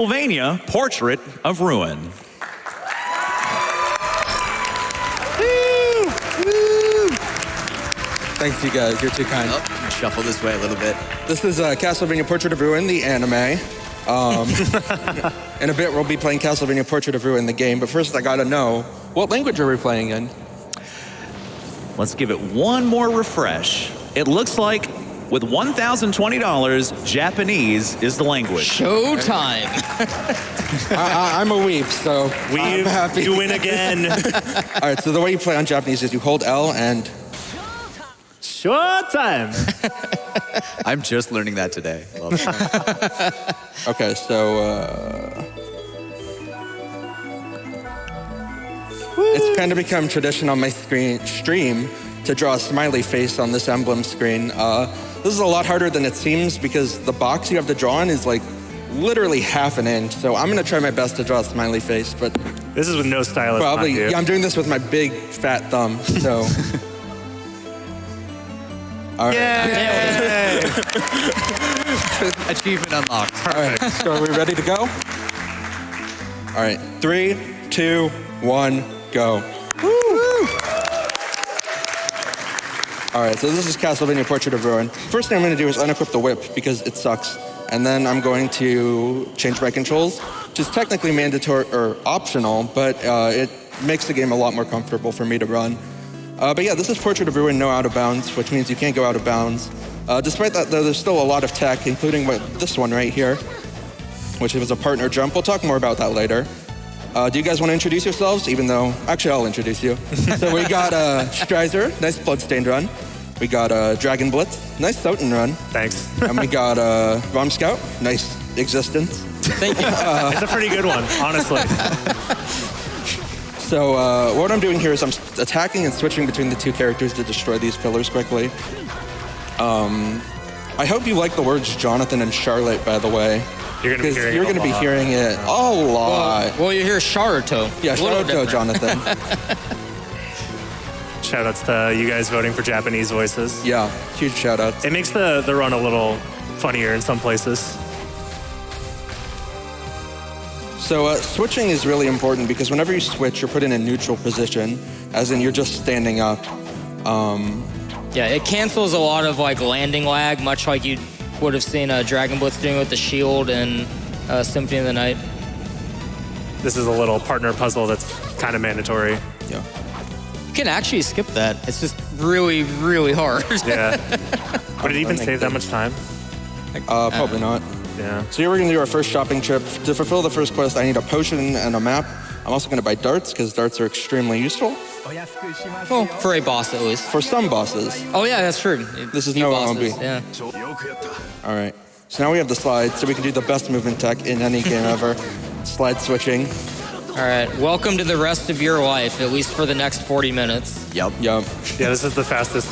Castlevania, Portrait of Ruin. Thanks, you guys. You're too kind. Oh, shuffle this way a little bit. This is Castlevania Portrait of Ruin, the anime. In a bit, we'll be playing Castlevania Portrait of Ruin, the game. But first, I gotta know, what language are we playing in? Let's give it one more refresh. It looks like with $1,020, Japanese is the language. Showtime. I'm a weeb, so I'm happy. You win again. All right, so the way you play on Japanese is you hold L and... Showtime. I'm just learning that today. Love it. Okay, so... It's kind of become tradition on my stream to draw a smiley face on this emblem screen. This is a lot harder than it seems because the box you have to draw in is like literally half an inch. So I'm gonna try my best to draw a smiley face, but... This is with no stylus. Probably, yeah, I'm doing this with my big fat thumb, so... All right. Yay! Achievement unlocked. All right, so are we ready to go? All right, 3, 2, 1, go. All right, so this is Castlevania Portrait of Ruin. First thing I'm gonna do is unequip the whip because it sucks. And then I'm going to change my controls, which is technically mandatory or optional, but it makes the game a lot more comfortable for me to run. But yeah, this is Portrait of Ruin, no out of bounds, which means you can't go out of bounds. Despite that, though, there's still a lot of tech, including this one right here, which was a partner jump. We'll talk more about that later. Do you guys want to introduce yourselves? Even though, actually, I'll introduce you. So we got Strizer, nice Bloodstained run. We got Dragon Blitz, nice Soten run. Thanks. And we got Rom Scout, nice Existence. Thank you. It's a pretty good one, honestly. So what I'm doing here is I'm attacking and switching between the two characters to destroy these pillars quickly. I hope you like the words Jonathan and Charlotte, by the way. You're going to be hearing it a lot. Well, you hear Sharuto. Yeah, Sharuto, Jonathan. Shoutouts to you guys voting for Japanese voices. Yeah, huge shoutouts. It makes the run a little funnier in some places. So switching is really important because whenever you switch, you're put in a neutral position, as in you're just standing up. Yeah, it cancels a lot of like landing lag, much like you would have seen Dragon Blitz doing with the shield and Symphony of the Night. This is a little partner puzzle that's kind of mandatory. Yeah. You can actually skip that. It's just really, really hard. Yeah. Would it even save that much time? Probably not. Yeah. So here we're gonna do our first shopping trip. To fulfill the first quest, I need a potion and a map. I'm also gonna buy darts, because darts are extremely useful. Well, for a boss at least. For some bosses. Oh yeah, that's true. This is Few no bosses, MLB. Yeah. All right. So now we have the slide, so we can do the best movement tech in any game ever. Slide switching. All right, welcome to the rest of your life, at least for the next 40 minutes. Yep. Yeah, this is the fastest.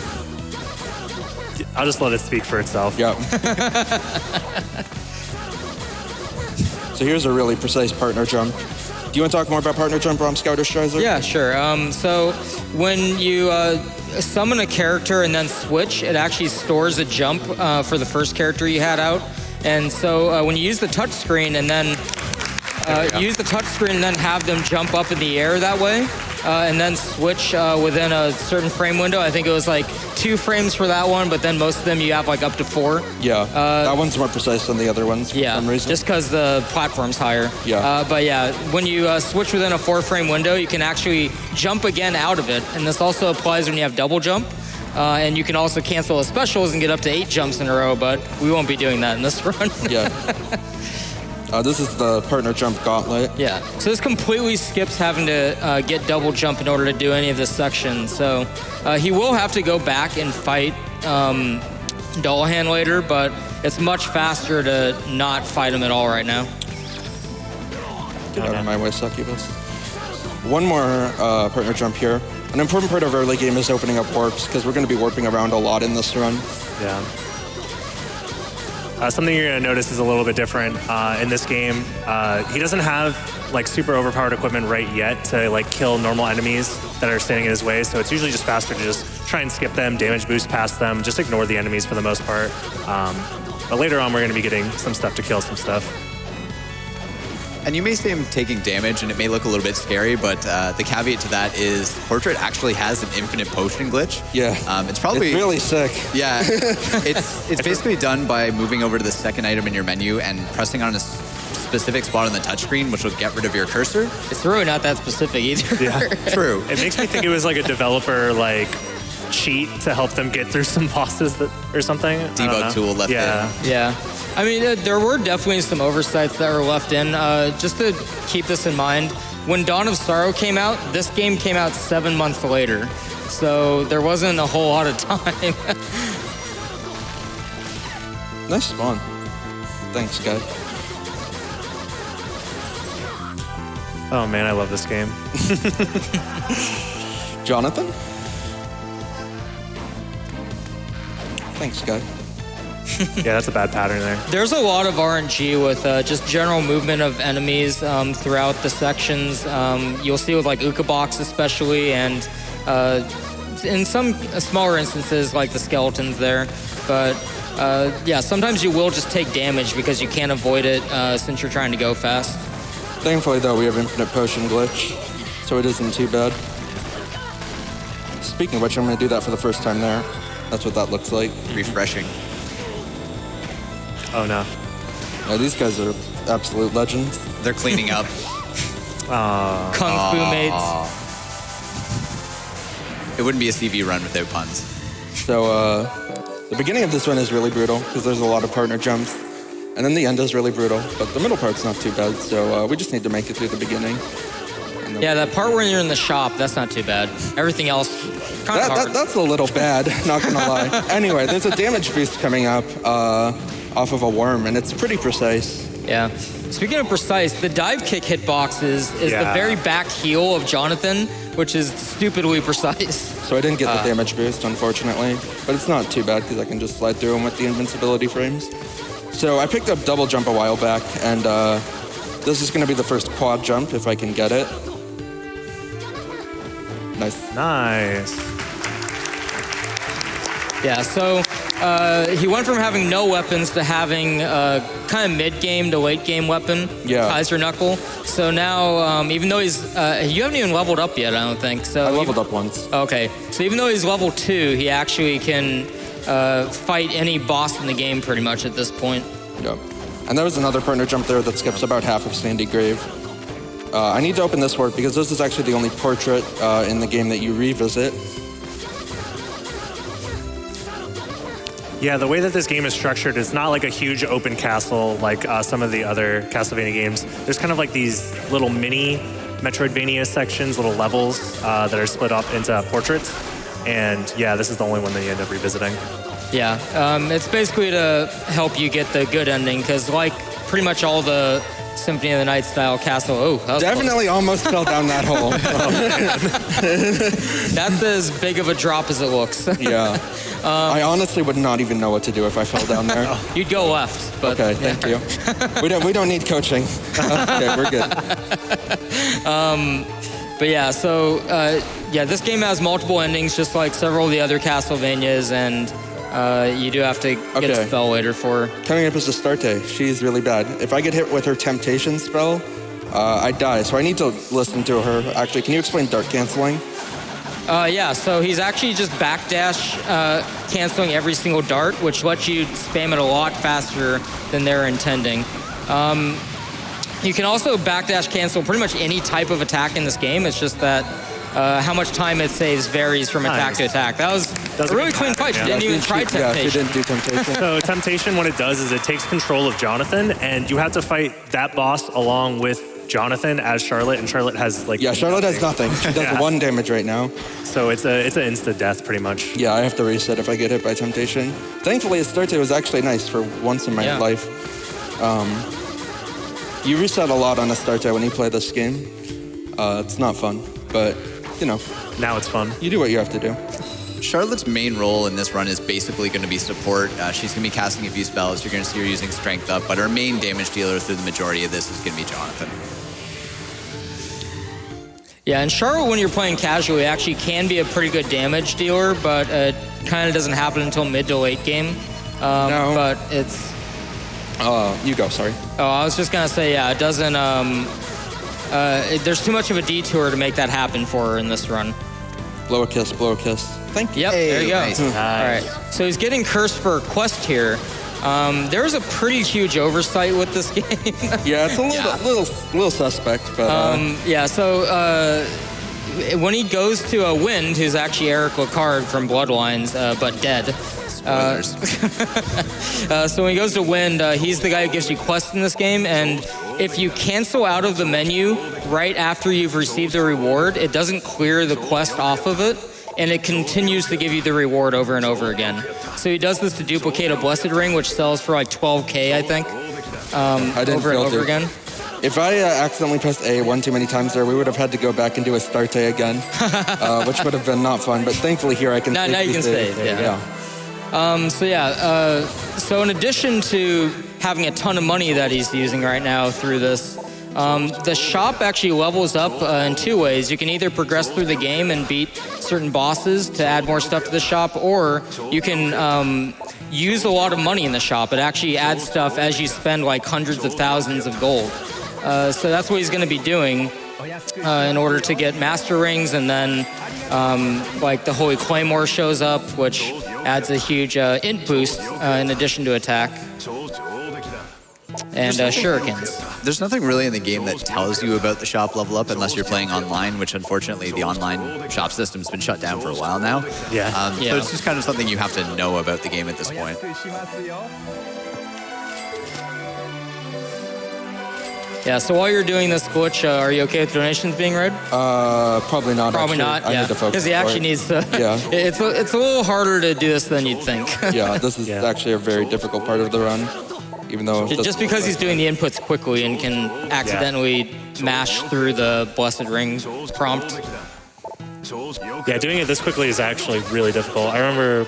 I'll just let it speak for itself. Yep. So here's a really precise partner jump. Do you want to talk more about partner jump, Rom Scout or Strizer? Yeah, sure. So when you summon a character and then switch, it actually stores a jump for the first character you had out. And so when you use the touch screen and then have them jump up in the air that way, and then switch within a certain frame window. I think it was like 2 frames for that one, but then most of them you have like up to 4. Yeah, that one's more precise than the other ones for some reason. Just because the platform's higher. Yeah. But yeah, when you switch within a 4-frame window, you can actually jump again out of it. And this also applies when you have double jump. And you can also cancel the specials and get up to 8 jumps in a row, but we won't be doing that in this run. Yeah. This is the partner jump gauntlet. Yeah, so this completely skips having to get double jump in order to do any of this section. So he will have to go back and fight Dullahan later, but it's much faster to not fight him at all right now. Get out of my way, succubus. One more partner jump here. An important part of early game is opening up warps, because we're going to be warping around a lot in this run. Yeah. Something you're going to notice is a little bit different in this game. He doesn't have like super overpowered equipment right yet to like kill normal enemies that are standing in his way. So it's usually just faster to just try and skip them, damage boost past them, just ignore the enemies for the most part. But later on, we're going to be getting some stuff to kill some stuff. And you may see him taking damage, and it may look a little bit scary, but the caveat to that is Portrait actually has an infinite potion glitch. Yeah. It's probably... It's really sick. Yeah. it's basically done by moving over to the second item in your menu and pressing on a specific spot on the touchscreen, which will get rid of your cursor. It's really not that specific either. Yeah. True. It makes me think it was like a developer like cheat to help them get through some bosses or something. Debug tool left in. Yeah. I mean, there were definitely some oversights that were left in. Just to keep this in mind, when Dawn of Sorrow came out, this game came out 7 months later. So there wasn't a whole lot of time. Nice spawn. Thanks, guy. Oh man, I love this game. Jonathan? Thanks, guy. Yeah, that's a bad pattern there. There's a lot of RNG with just general movement of enemies throughout the sections. You'll see with like Uka Box especially, and in some smaller instances like the skeletons there. But yeah, sometimes you will just take damage because you can't avoid it since you're trying to go fast. Thankfully, though, we have infinite potion glitch, so it isn't too bad. Speaking of which, I'm going to do that for the first time there. That's what that looks like. Refreshing. Oh no. Yeah, these guys are absolute legends. They're cleaning up. Kung Fu mates. It wouldn't be a CV run without puns. So, the beginning of this one is really brutal because there's a lot of partner jumps. And then the end is really brutal, but the middle part's not too bad. So we just need to make it through the beginning. Yeah, that part where you're in the shop, that's not too bad. Everything else, kind of hard. That's a little bad, not gonna lie. Anyway, there's a damage boost coming up off of a worm, and it's pretty precise. Yeah. Speaking of precise, the dive kick hitbox is the very back heel of Jonathan, which is stupidly precise. So I didn't get the damage boost, unfortunately, but it's not too bad because I can just slide through them with the invincibility frames. So I picked up double jump a while back, and this is going to be the first quad jump if I can get it. Nice. Nice. Yeah, so he went from having no weapons to having kind of mid-game to late-game weapon, Kaiser Knuckle. So now, even though he's... you haven't even leveled up yet, I don't think. So I leveled up once. Okay, so even though he's level 2, he actually can fight any boss in the game pretty much at this point. Yep. And there was another partner jump there that skips about half of Sandy Grave. I need to open this work because this is actually the only portrait in the game that you revisit. Yeah, the way that this game is structured, it's not like a huge open castle like some of the other Castlevania games. There's kind of like these little mini Metroidvania sections, little levels that are split up into portraits. And yeah, this is the only one that you end up revisiting. Yeah, it's basically to help you get the good ending, because like pretty much all the Symphony of the Night style castle. Definitely almost fell down that hole. That's as big of a drop as it looks. Yeah. I honestly would not even know what to do if I fell down there. You'd go left. But, okay, thank you. We don't need coaching. Okay, we're good. But yeah, so yeah, this game has multiple endings, just like several of the other Castlevanias, and you do have to get a spell later for her. Coming up is Astarte. She's really bad. If I get hit with her Temptation spell, I die. So I need to listen to her. Actually, can you explain dart canceling? Yeah, so he's actually just backdash canceling every single dart, which lets you spam it a lot faster than they're intending. You can also backdash cancel pretty much any type of attack in this game. It's just that how much time it saves varies from attack to attack. That was a really clean fight. She didn't even try Temptation. Yeah, she didn't do Temptation. So Temptation, what it does is it takes control of Jonathan, and you have to fight that boss along with Jonathan as Charlotte, and Charlotte has like... Yeah, Charlotte has nothing. She does 1 damage right now. So it's an insta-death pretty much. Yeah, I have to reset if I get hit by Temptation. Thankfully, Astarte was actually nice for once in my life. You reset a lot on Astarte when you play this game. It's not fun, but, you know. Now it's fun. You do what you have to do. Charlotte's main role in this run is basically going to be support. She's going to be casting a few spells. You're going to see her using Strength Up, but her main damage dealer through the majority of this is going to be Jonathan. Yeah, and Charlotte, when you're playing casually, actually can be a pretty good damage dealer, but it kind of doesn't happen until mid to late game. No. But it's... You go, sorry. Oh, I was just gonna say, yeah, it doesn't. There's too much of a detour to make that happen for her in this run. Blow a kiss, blow a kiss. Thank you. Yep, there you go. Nice. All right, so he's getting cursed for a quest here. There's a pretty huge oversight with this game. Yeah, it's a little suspect, but Yeah, so when he goes to a Wind, who's actually Eric Lacard from Bloodlines, but dead. Spoilers. So when he goes to Wind, he's the guy who gives you quests in this game, and if you cancel out of the menu right after you've received the reward, it doesn't clear the quest off of it, and it continues to give you the reward over and over again. So he does this to duplicate a Blessed Ring, which sells for like 12K, I think, I didn't over and feel over to. again. If I accidentally pressed A one too many times there, we would have had to go back and do a start A again, which would have been not fun. But thankfully here I can Now you can save, yeah. So in addition to having a ton of money that he's using right now through this, the shop actually levels up in two ways. You can either progress through the game and beat certain bosses to add more stuff to the shop, or you can use a lot of money in the shop. It actually adds stuff as you spend like hundreds of thousands of gold. So that's what he's going to be doing in order to get Master Rings, and then like the Holy Claymore shows up, which adds a huge int boost in addition to attack. And shurikens. There's nothing really in the game that tells you about the shop level up unless you're playing online, which unfortunately the online shop system's been shut down for a while now. Yeah. So it's just kind of something you have to know about the game at this point. Yeah, so while you're doing this glitch, are you okay with donations being read? Probably not. Probably actually. not, I yeah. need to focus. Because he actually needs to. Yeah. It's a little harder to do this than you'd think. Yeah, this is actually a very difficult part of the run, even though it Just doesn't because look he's like doing the inputs quickly and can accidentally mash through the Blessed Ring prompt. Yeah, doing it this quickly is actually really difficult. I remember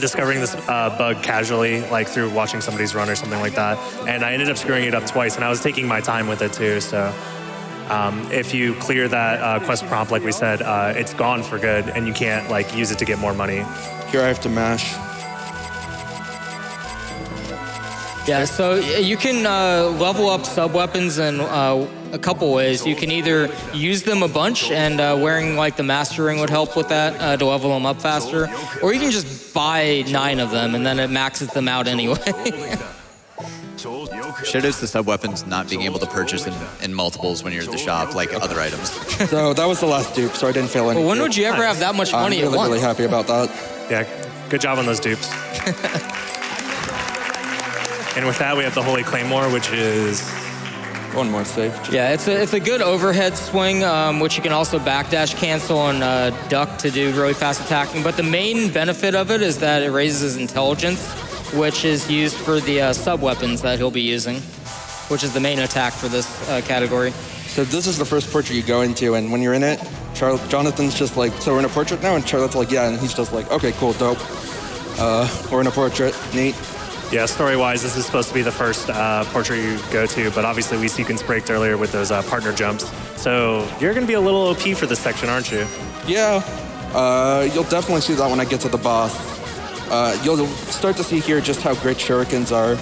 discovering this bug casually, like through watching somebody's run or something like that, and I ended up screwing it up twice, and I was taking my time with it too, so if you clear that quest prompt, like we said, it's gone for good, and you can't like use it to get more money. Here I have to mash. Yeah, so you can level up sub-weapons in a couple ways. You can either use them a bunch, and wearing like the Master Ring would help with that to level them up faster, or you can just buy 9 of them and then it maxes them out anyway. Shoutouts to sub-weapons not being able to purchase in multiples when you're at the shop, like other items. So that was the last dupe, so I didn't fail any. Well, when would you ever have that much money I'm at once? really happy about that. Yeah, good job on those dupes. And with that, we have the Holy Claymore, which is... One more save. Yeah, it's a good overhead swing, which you can also backdash cancel and duck to do really fast attacking. But the main benefit of it is that it raises his intelligence, which is used for the sub-weapons that he'll be using, which is the main attack for this category. So this is the first portrait you go into, and when you're in it, Jonathan's just like, so we're in a portrait now? And Charlotte's like, yeah, and he's just like, okay, cool, dope. We're in a portrait, neat. Yeah, story-wise, this is supposed to be the first portrait you go to, but obviously we sequence braked earlier with those partner jumps. So you're going to be a little OP for this section, aren't you? Yeah, you'll definitely see that when I get to the boss. You'll start to see here just how great shurikens are.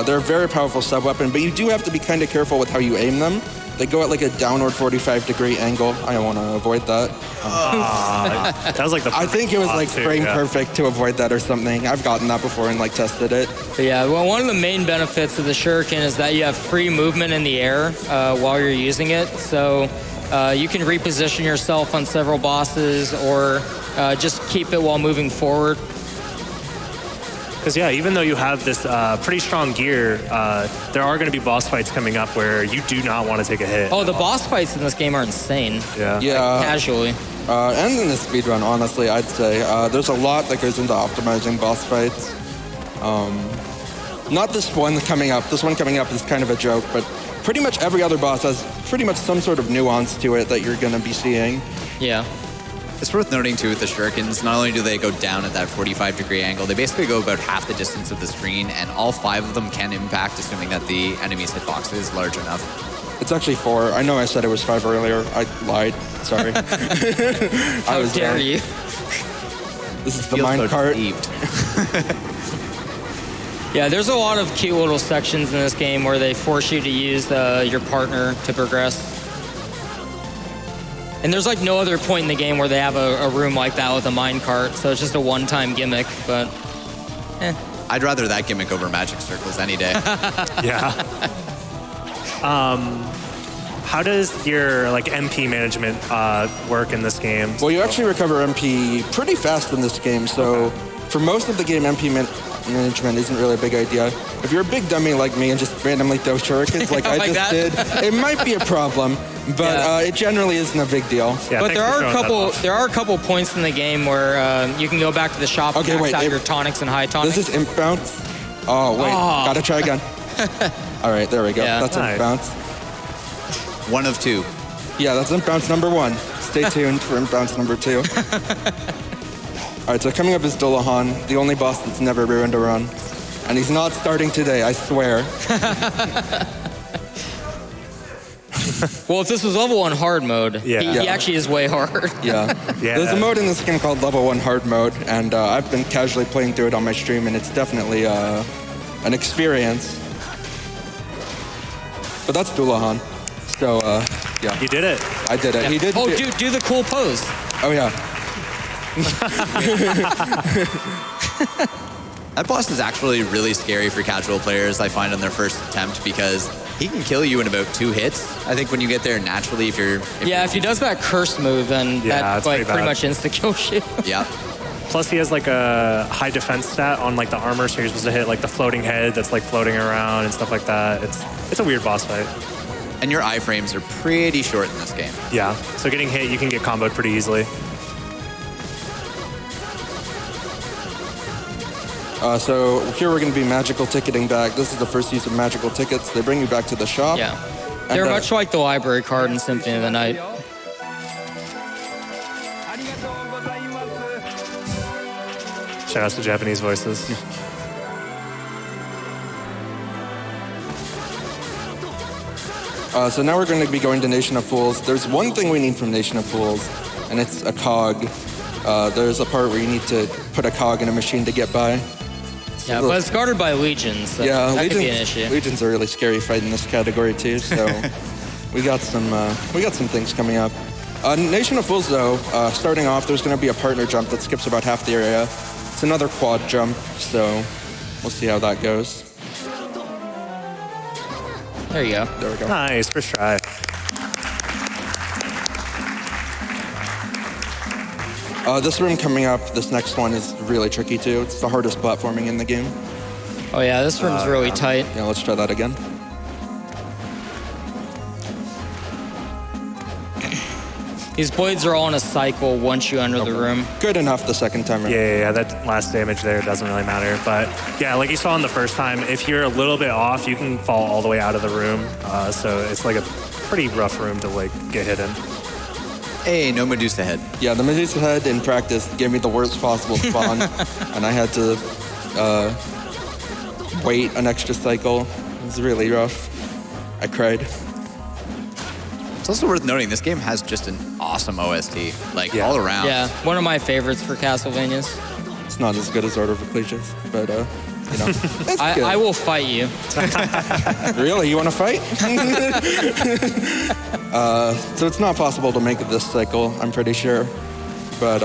They're a very powerful sub-weapon, but you do have to be kind of careful with how you aim them. They go at like a downward 45-degree angle. I want to avoid that. That was like the I think it was like too, frame yeah. perfect to avoid that or something. I've gotten that before and like tested it. But yeah, well, one of the main benefits of the shuriken is that you have free movement in the air while you're using it. So you can reposition yourself on several bosses or just keep it while moving forward. Because, yeah, even though you have this pretty strong gear, there are going to be boss fights coming up where you do not want to take a hit. Oh, the boss fights in this game are insane. Yeah. Yeah. Casually. And in the speedrun, honestly, I'd say there's a lot that goes into optimizing boss fights. Not this one coming up. This one coming up is kind of a joke, but pretty much every other boss has pretty much some sort of nuance to it that you're going to be seeing. Yeah. It's worth noting, too, with the shurikens, not only do they go down at that 45-degree angle, they basically go about half the distance of the screen, and all 5 of them can impact, assuming that the enemy's hitbox is large enough. It's actually 4. I know I said it was 5 earlier. I lied. Sorry. How dare you? This is the Feels so mine cart. deceived. Yeah, there's a lot of cute little sections in this game where they force you to use your partner to progress. And there's like no other point in the game where they have a room like that with a minecart, so it's just a one-time gimmick, but I'd rather that gimmick over magic circles any day. Yeah. How does your like MP management work in this game? Well, you actually recover MP pretty fast in this game. So for most of the game, MP management isn't really a big idea. If you're a big dummy like me and just randomly throw shurikens like I Like just that? did, it might be a problem, but it generally isn't a big deal. Yeah, but thanks for showing that off. there are a couple points in the game where you can go back to the shop and max out your tonics and high tonics. This is imp bounce. Oh, wait. Gotta try again. All right, there we go. Yeah. That's Nice. imp bounce. One of two. Yeah, that's imp bounce number 1. Stay tuned for imp bounce number 2. All right, so coming up is Dullahan, the only boss that's never ruined a run. And he's not starting today, I swear. Well, if this was level 1 hard mode, Yeah. he actually is way hard. Yeah. Yeah. There's a mode in this game called Level 1 Hard Mode, and I've been casually playing through it on my stream, and it's definitely an experience. But that's Dullahan. So, yeah. You did it. I did it. He did. Oh, do the cool pose. Oh, yeah. That boss is actually really scary for casual players, I find, on their first attempt, because he can kill you in about 2 hits. I think when you get there naturally, if If he does that curse move, then Yeah, that it's like pretty pretty bad. much insta-kills you. Yeah. Plus, he has like a high defense stat on like the armor, so you're supposed to hit like the floating head that's like floating around and stuff like that. It's a weird boss fight. And your iframes are pretty short in this game. Yeah. So getting hit, you can get comboed pretty easily. So here we're going to be magical ticketing back. This is the first use of magical tickets. They bring you back to the shop. Yeah. And, They're much like the library card in Symphony of the Night. Shout out to Japanese voices. So now we're going to be going to Nation of Fools. There's one thing we need from Nation of Fools, and it's a cog. There's a part where you need to put a cog in a machine to get by. Yeah, but it's guarded by legions, so Yeah, that could be an issue. Legion's a really scary fight in this category too. So we got some things coming up. Nation of Fools though, starting off, there's going to be a partner jump that skips about half the area. It's another quad jump, so we'll see how that goes. There you go. There we go. Nice, first try. This room coming up, this next one is really tricky too. It's the hardest platforming in the game. Oh yeah, this room's really tight. Yeah, let's try that again. These blades are all in a cycle once you enter the room. Good enough the second time around. Yeah, that last damage there doesn't really matter. But yeah, like you saw in the first time, if you're a little bit off, you can fall all the way out of the room. So it's like a pretty rough room to like get hit in. Hey, no Medusa head. Yeah, the Medusa head in practice gave me the worst possible spawn, and I had to wait an extra cycle. It was really rough. I cried. It's also worth noting, this game has just an awesome OST, like Yeah. all around. Yeah, one of my favorites for Castlevanias. It's not as good as Order of Ecclesias, but you know, it's good. I will fight you. Really, you want to fight? So it's not possible to make it this cycle, I'm pretty sure. But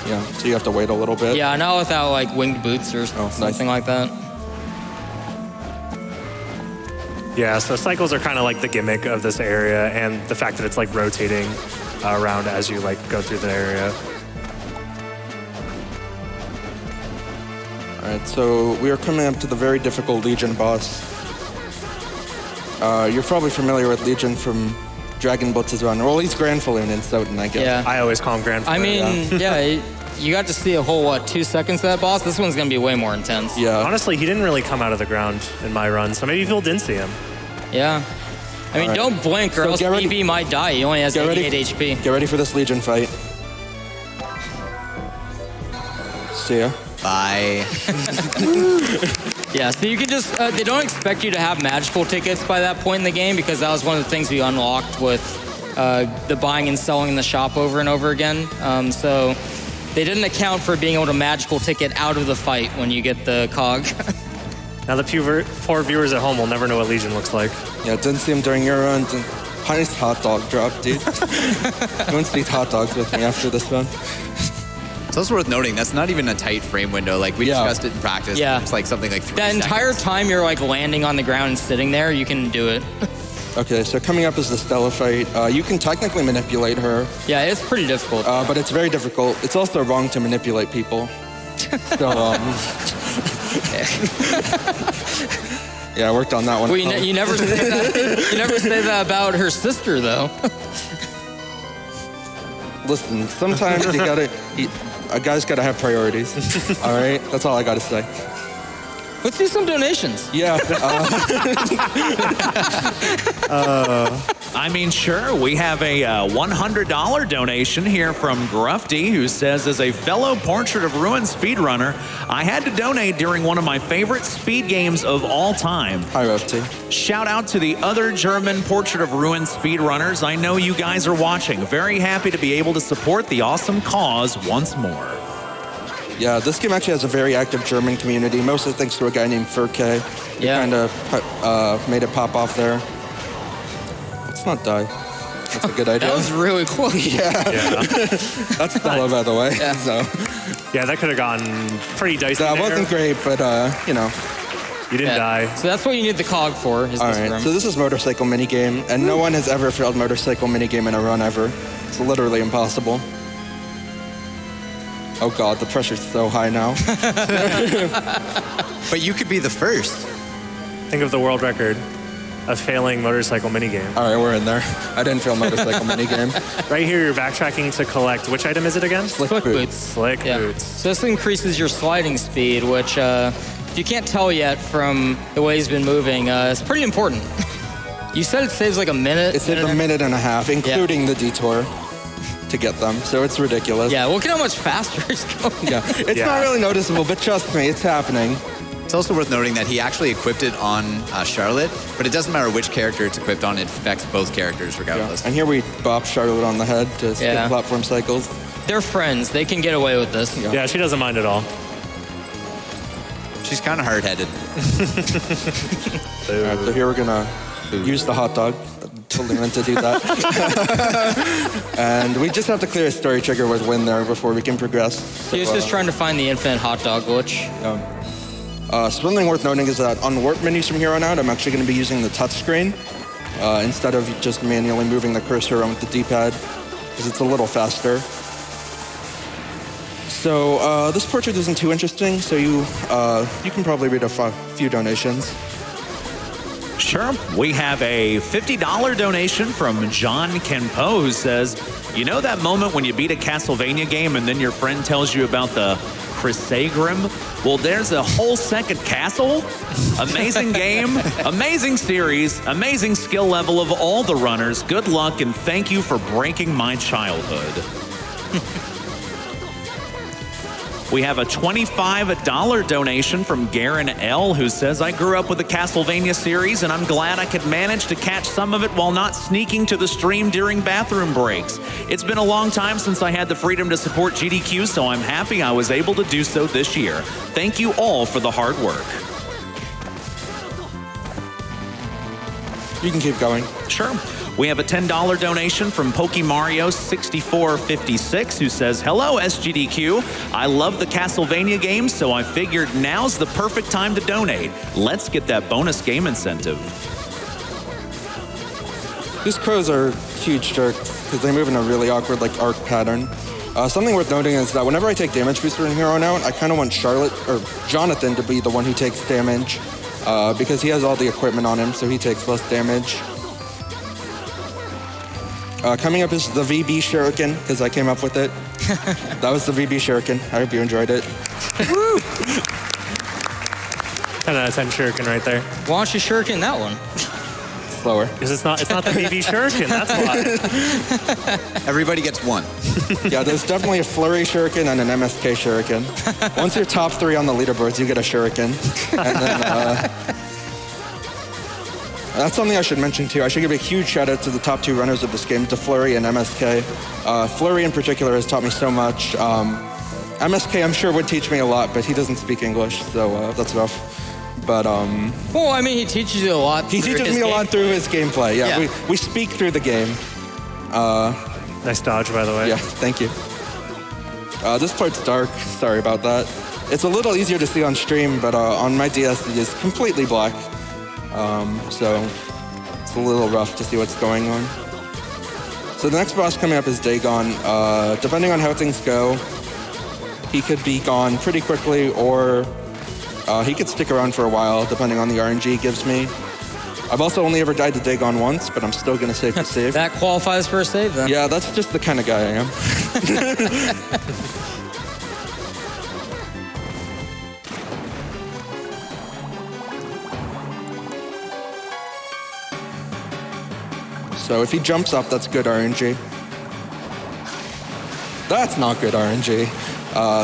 yeah, so you have to wait a little bit. Yeah, not without like winged boots or nice. something like that. Yeah, so cycles are kind of like the gimmick of this area, and the fact that it's like rotating around as you like go through the area. All right, so we are coming up to the very difficult Legion boss. You're probably familiar with Legion from Dragon Blitz's run. Well, he's Grand Falloon in Soten, I guess. Yeah. I always call him Grand I Flare. mean, yeah, you got to see a whole, 2 seconds of that boss? This one's going to be way more intense. Yeah. Honestly, he didn't really come out of the ground in my run, so maybe people didn't see him. Yeah. I mean, All right. don't blink or So else get ready- BB might die. He only has Get ready. 88 HP. Get ready for this Legion fight. See ya. Bye. Yeah, so you can just, they don't expect you to have magical tickets by that point in the game because that was one of the things we unlocked with the buying and selling in the shop over and over again. So they didn't account for being able to magical ticket out of the fight when you get the cog. Now the poor viewers at home will never know what Legion looks like. Yeah, didn't see him during your run. Nice hot dog drop, dude. You wants to eat hot dogs with me after this one. It's also worth noting that's not even a tight frame window. Like we discussed it in practice. Yeah. It's like something like 3 That entire seconds. time you're like landing on the ground and sitting there, you can do it. Okay, so coming up is the Stella fight. You can technically manipulate her, Yeah, it's pretty difficult. but it's very difficult. It's also wrong to manipulate people. So, yeah, I worked on that one. Well, you never say that. You never say that about her sister, though. Listen, sometimes a guy's gotta have priorities. All right, that's all I gotta say. Let's do some donations. Yeah. I mean, sure, we have a $100 donation here from Grufty, who says, as a fellow Portrait of Ruin speedrunner, I had to donate during one of my favorite speed games of all time. Hi, Rusty. Shout out to the other German Portrait of Ruin speedrunners. I know you guys are watching. Very happy to be able to support the awesome cause once more. Yeah, this game actually has a very active German community, mostly thanks to a guy named Furke. He Yeah. kind of made it pop off there. Let's not die. That's a good idea. That was really close. Yeah. That's Stella, by the way. Yeah. So Yeah, that could have gone pretty dicey that there. wasn't great, but you know. You didn't die. So that's what you need the cog for. Is All this right. room. So this is motorcycle minigame, and no one has ever failed motorcycle minigame in a run ever. It's literally impossible. Oh God, the pressure's so high now. But you could be the first. Think of the world record of failing motorcycle minigame. All right, we're in there. I didn't fail motorcycle minigame. Right here, you're backtracking to collect. Which item is it again? Slick Slick boots. boots. Slick Yeah. boots. So this increases your sliding speed, which if you can't tell yet from the way he's been moving, it's pretty important. You said it saves like a minute. It's a minute and a half, including the detour to get them. So it's ridiculous. Yeah, look at how much faster he's going. Yeah. It's Yeah. not really noticeable, but trust me, it's happening. It's also worth noting that he actually equipped it on Charlotte, but it doesn't matter which character it's equipped on, it affects both characters regardless. And here we bop Charlotte on the head to skip Yeah. platform cycles. They're friends. They can get away with this. Yeah, she doesn't mind at all. She's kind of hard-headed. All right, so here we're gonna use the hot dog. Totally meant to do that. And we just have to clear a story trigger with Win there before we can progress. He was just trying to find the infinite hot dog glitch. Something worth noting is that on warp menus from here on out, I'm actually going to be using the touchscreen instead of just manually moving the cursor around with the D-pad, because it's a little faster. So this portrait isn't too interesting, so you can probably read a few donations. Sure. We have a $50 donation from John Kenpo, who says, you know that moment when you beat a Castlevania game and then your friend tells you about the Chrysagrim? Well, there's a whole second castle. Amazing game, amazing series, amazing skill level of all the runners. Good luck and thank you for breaking my childhood. We have a $25 donation from Garen L, who says, I grew up with the Castlevania series, and I'm glad I could manage to catch some of it while not sneaking to the stream during bathroom breaks. It's been a long time since I had the freedom to support GDQ, so I'm happy I was able to do so this year. Thank you all for the hard work. You can keep going. Sure. We have a $10 donation from PokeMario6456, who says, hello, SGDQ. I love the Castlevania game, so I figured now's the perfect time to donate. Let's get that bonus game incentive. These crows are huge jerks because they move in a really awkward arc pattern. Something worth noting is that whenever I take damage booster from here on out, I kind of want Charlotte or Jonathan to be the one who takes damage because he has all the equipment on him, so he takes less damage. Coming up is the VB Shuriken, because I came up with it. That was the VB Shuriken. I hope you enjoyed it. 10 out of 10 shuriken right there. Why don't you shuriken that one? Slower. Because it's not the BB shuriken, that's why. Everybody gets one. Yeah, there's definitely a Flurry Shuriken and an MSK Shuriken. Once you're top 3 on the leaderboards, you get a Shuriken. And then, that's something I should mention too. I should give a huge shout out to the top 2 runners of this game, to Flurry and MSK. Flurry in particular has taught me so much. MSK I'm sure would teach me a lot, but he doesn't speak English, so that's rough. But Well, I mean, he teaches you a lot. he teaches me a lot through his gameplay. Yeah, Yeah. we speak through the game. Nice dodge, by the way. Yeah, thank you. This part's dark. Sorry about that. It's a little easier to see on stream, but on my DS it is completely black. So it's a little rough to see what's going on. So the next boss coming up is Dagon. Depending on how things go, he could be gone pretty quickly, or he could stick around for a while, depending on the RNG he gives me. I've also only ever died to Dagon once, but I'm still going to save the save. That qualifies for a save, then. Yeah, that's just the kind of guy I am. So if he jumps up, that's good RNG. That's not good RNG.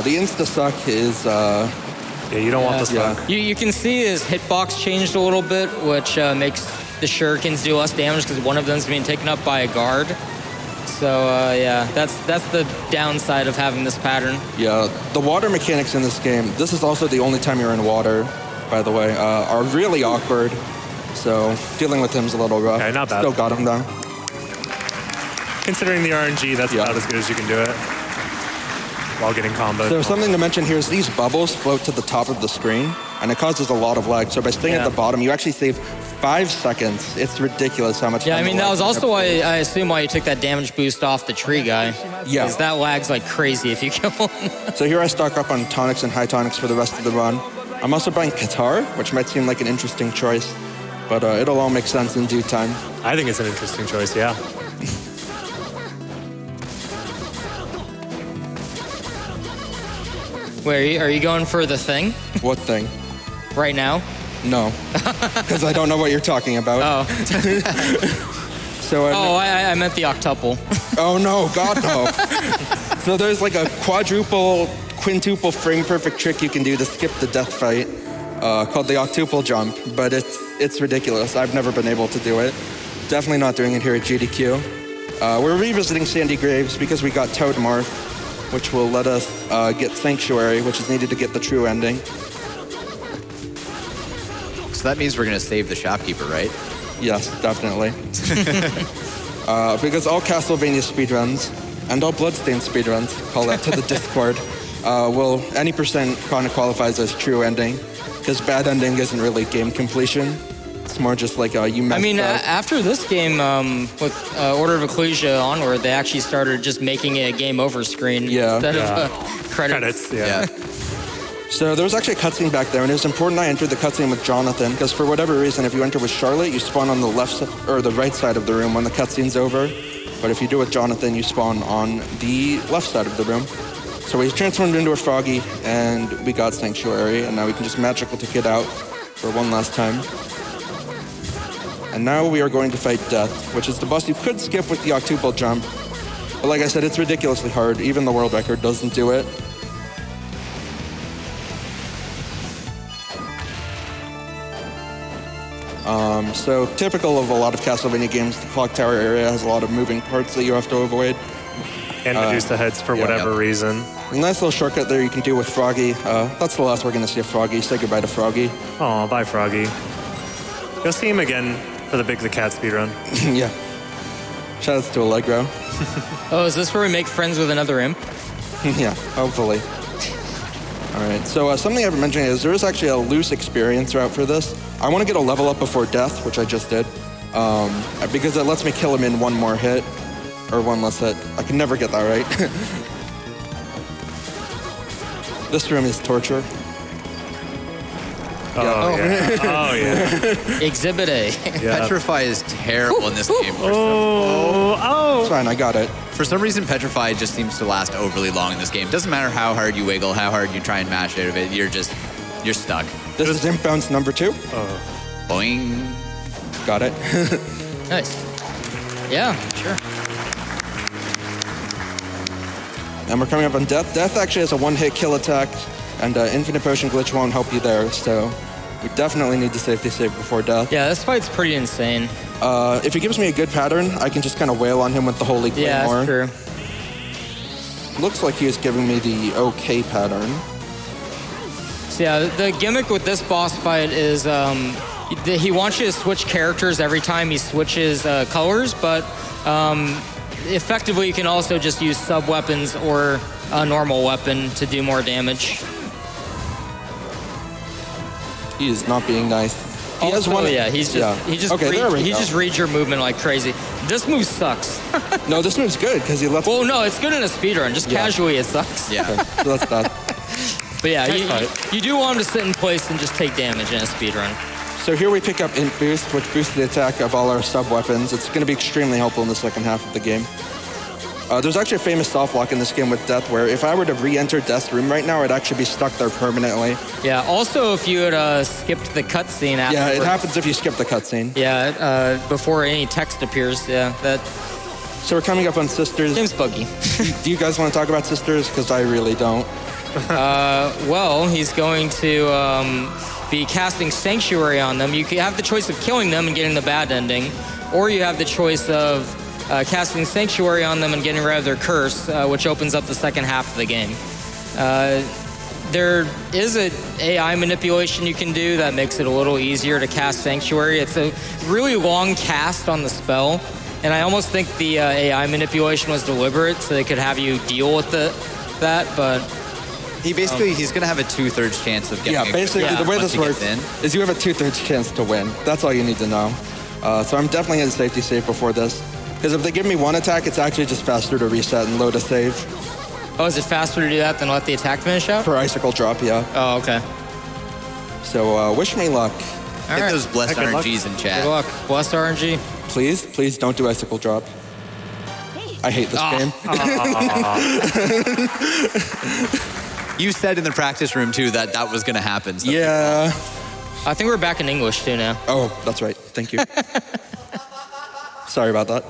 The insta-suck is... Yeah, you don't want this Yeah. one. You can see his hitbox changed a little bit, which makes the shurikens do less damage because one of them's being taken up by a guard. So yeah, that's the downside of having this pattern. Yeah, the water mechanics in this game, this is also the only time you're in water, by the way, are really awkward. So dealing with him's a little rough. Okay, not bad. Still got him down. Considering the RNG, that's Yeah. about as good as you can do it while getting comboed. So something to mention here is these bubbles float to the top of the screen, and it causes a lot of lag. So by staying at Yeah. the bottom, you actually save 5 seconds. It's ridiculous how much Yeah, I time mean, the that lag was can also why absorb. I assume why you took that damage boost off the tree guy. Yeah. Because that lags like crazy if you kill him. So here I stock up on tonics and high tonics for the rest of the run. I'm also buying Qatar, which might seem like an interesting choice, but it'll all make sense in due time. I think it's an interesting choice, yeah. Wait, are you going for the thing What thing? right now? No, because I don't know what you're talking about. Oh, So I meant the octuple. oh no, God no. So there's like a quadruple, quintuple frame perfect trick you can do to skip the death fight called the octuple jump, but it's ridiculous. I've never been able to do it. Definitely not doing it here at GDQ. We're revisiting Sandy Graves because we got Toad Morph, which will let us get Sanctuary, which is needed to get the true ending. So that means we're going to save the shopkeeper, right? Yes, definitely. Because all Castlevania speedruns and all Bloodstained speedruns, call that to the Discord, will any percent kind of qualifies as true ending, because bad ending isn't really game completion. It's more just like you messed I mean, up. after this game, with Order of Ecclesia onward, they actually started just making it a game over screen Yeah. instead Yeah. of credits. Credits, yeah. So there was actually a cutscene back there, and it was important I entered the cutscene with Jonathan, because for whatever reason, if you enter with Charlotte, you spawn on the left or the right side of the room when the cutscene's over. But if you do with Jonathan, you spawn on the left side of the room. So we transformed into a Froggy, and we got Sanctuary, and now we can just magical ticket out for one last time. And now we are going to fight Death, which is the boss you could skip with the octuple jump. But like I said, it's ridiculously hard. Even the world record doesn't do it. So typical of a lot of Castlevania games, the clock tower area has a lot of moving parts that you have to avoid. And reduce the heads for yeah. whatever reason. A nice little shortcut there you can do with Froggy. That's the last we're going to see of Froggy. Say goodbye to Froggy. Oh, bye, Froggy. You'll see him again for the Cat speedrun. Yeah. Shoutouts to Allegro. Oh, is this where we make friends with another imp? Yeah, hopefully. All right, so something I haven't mentioned is there is actually a loose experience route for this. I want to get a level up before death, which I just did, because it lets me kill him in one more hit, or one less hit. I can never get that right. This room is torture. Oh, yeah. Oh, yeah. Exhibit A. Yeah. Petrify is terrible in this game. It's fine, I got it. For some reason, Petrify just seems to last overly long in this game. Doesn't matter how hard you wiggle, how hard you try and mash out of it, you're stuck. This is Imp Bounce number 2. Boing. Got it. Nice. Yeah, sure. And we're coming up on Death. Death actually has a one-hit kill attack, and Infinite Potion Glitch won't help you there, so we definitely need to safety save before Death. Yeah, this fight's pretty insane. If he gives me a good pattern, I can just kind of wail on him with the Holy Claymore. Yeah, that's true. Looks like he was giving me the okay pattern. So yeah, the gimmick with this boss fight is he wants you to switch characters every time he switches colors, but effectively you can also just use sub-weapons or a normal weapon to do more damage. He is not being nice. He has one. Yeah, he just reads your movement like crazy. This move sucks. No, this move's good because he left. Well, no, it's good in a speedrun. Just casually, it sucks. Yeah. Okay, so that's that. But yeah, you do want him to sit in place and just take damage in a speedrun. So here we pick up Int Boost, which boosts the attack of all our sub-weapons. It's going to be extremely helpful in the second half of the game. There's actually a famous soft lock in this game with Death, where if I were to re-enter Death's room right now, I'd actually be stuck there permanently. Yeah, also if you had skipped the cutscene after. Yeah, it happens if you skip the cutscene. Yeah, before any text appears, yeah. So we're coming up on Sisters. Game's buggy. Do you guys want to talk about Sisters? Because I really don't. Well, he's going to be casting Sanctuary on them. You have the choice of killing them and getting the bad ending, or you have the choice of casting Sanctuary on them and getting rid of their curse, which opens up the second half of the game. There is an AI manipulation you can do that makes it a little easier to cast Sanctuary. It's a really long cast on the spell, and I almost think the AI manipulation was deliberate so they could have you deal with that, but... He's going to have a 2/3 chance of getting Yeah, basically the way this works is you have a 2/3 chance to win. That's all you need to know. So I'm definitely going to safety save before this. Because if they give me one attack, it's actually just faster to reset and load a save. Oh, is it faster to do that than let the attack finish out? For Icicle Drop, yeah. Oh, okay. So wish me luck. Get those blessed Good luck. RNGs in chat. Good luck. Blessed RNG. Please don't do Icicle Drop. I hate this game. You said in the practice room, too, that was going to happen. So Yeah. I think we're back in English, too, now. Oh, that's right. Thank you. Sorry about that.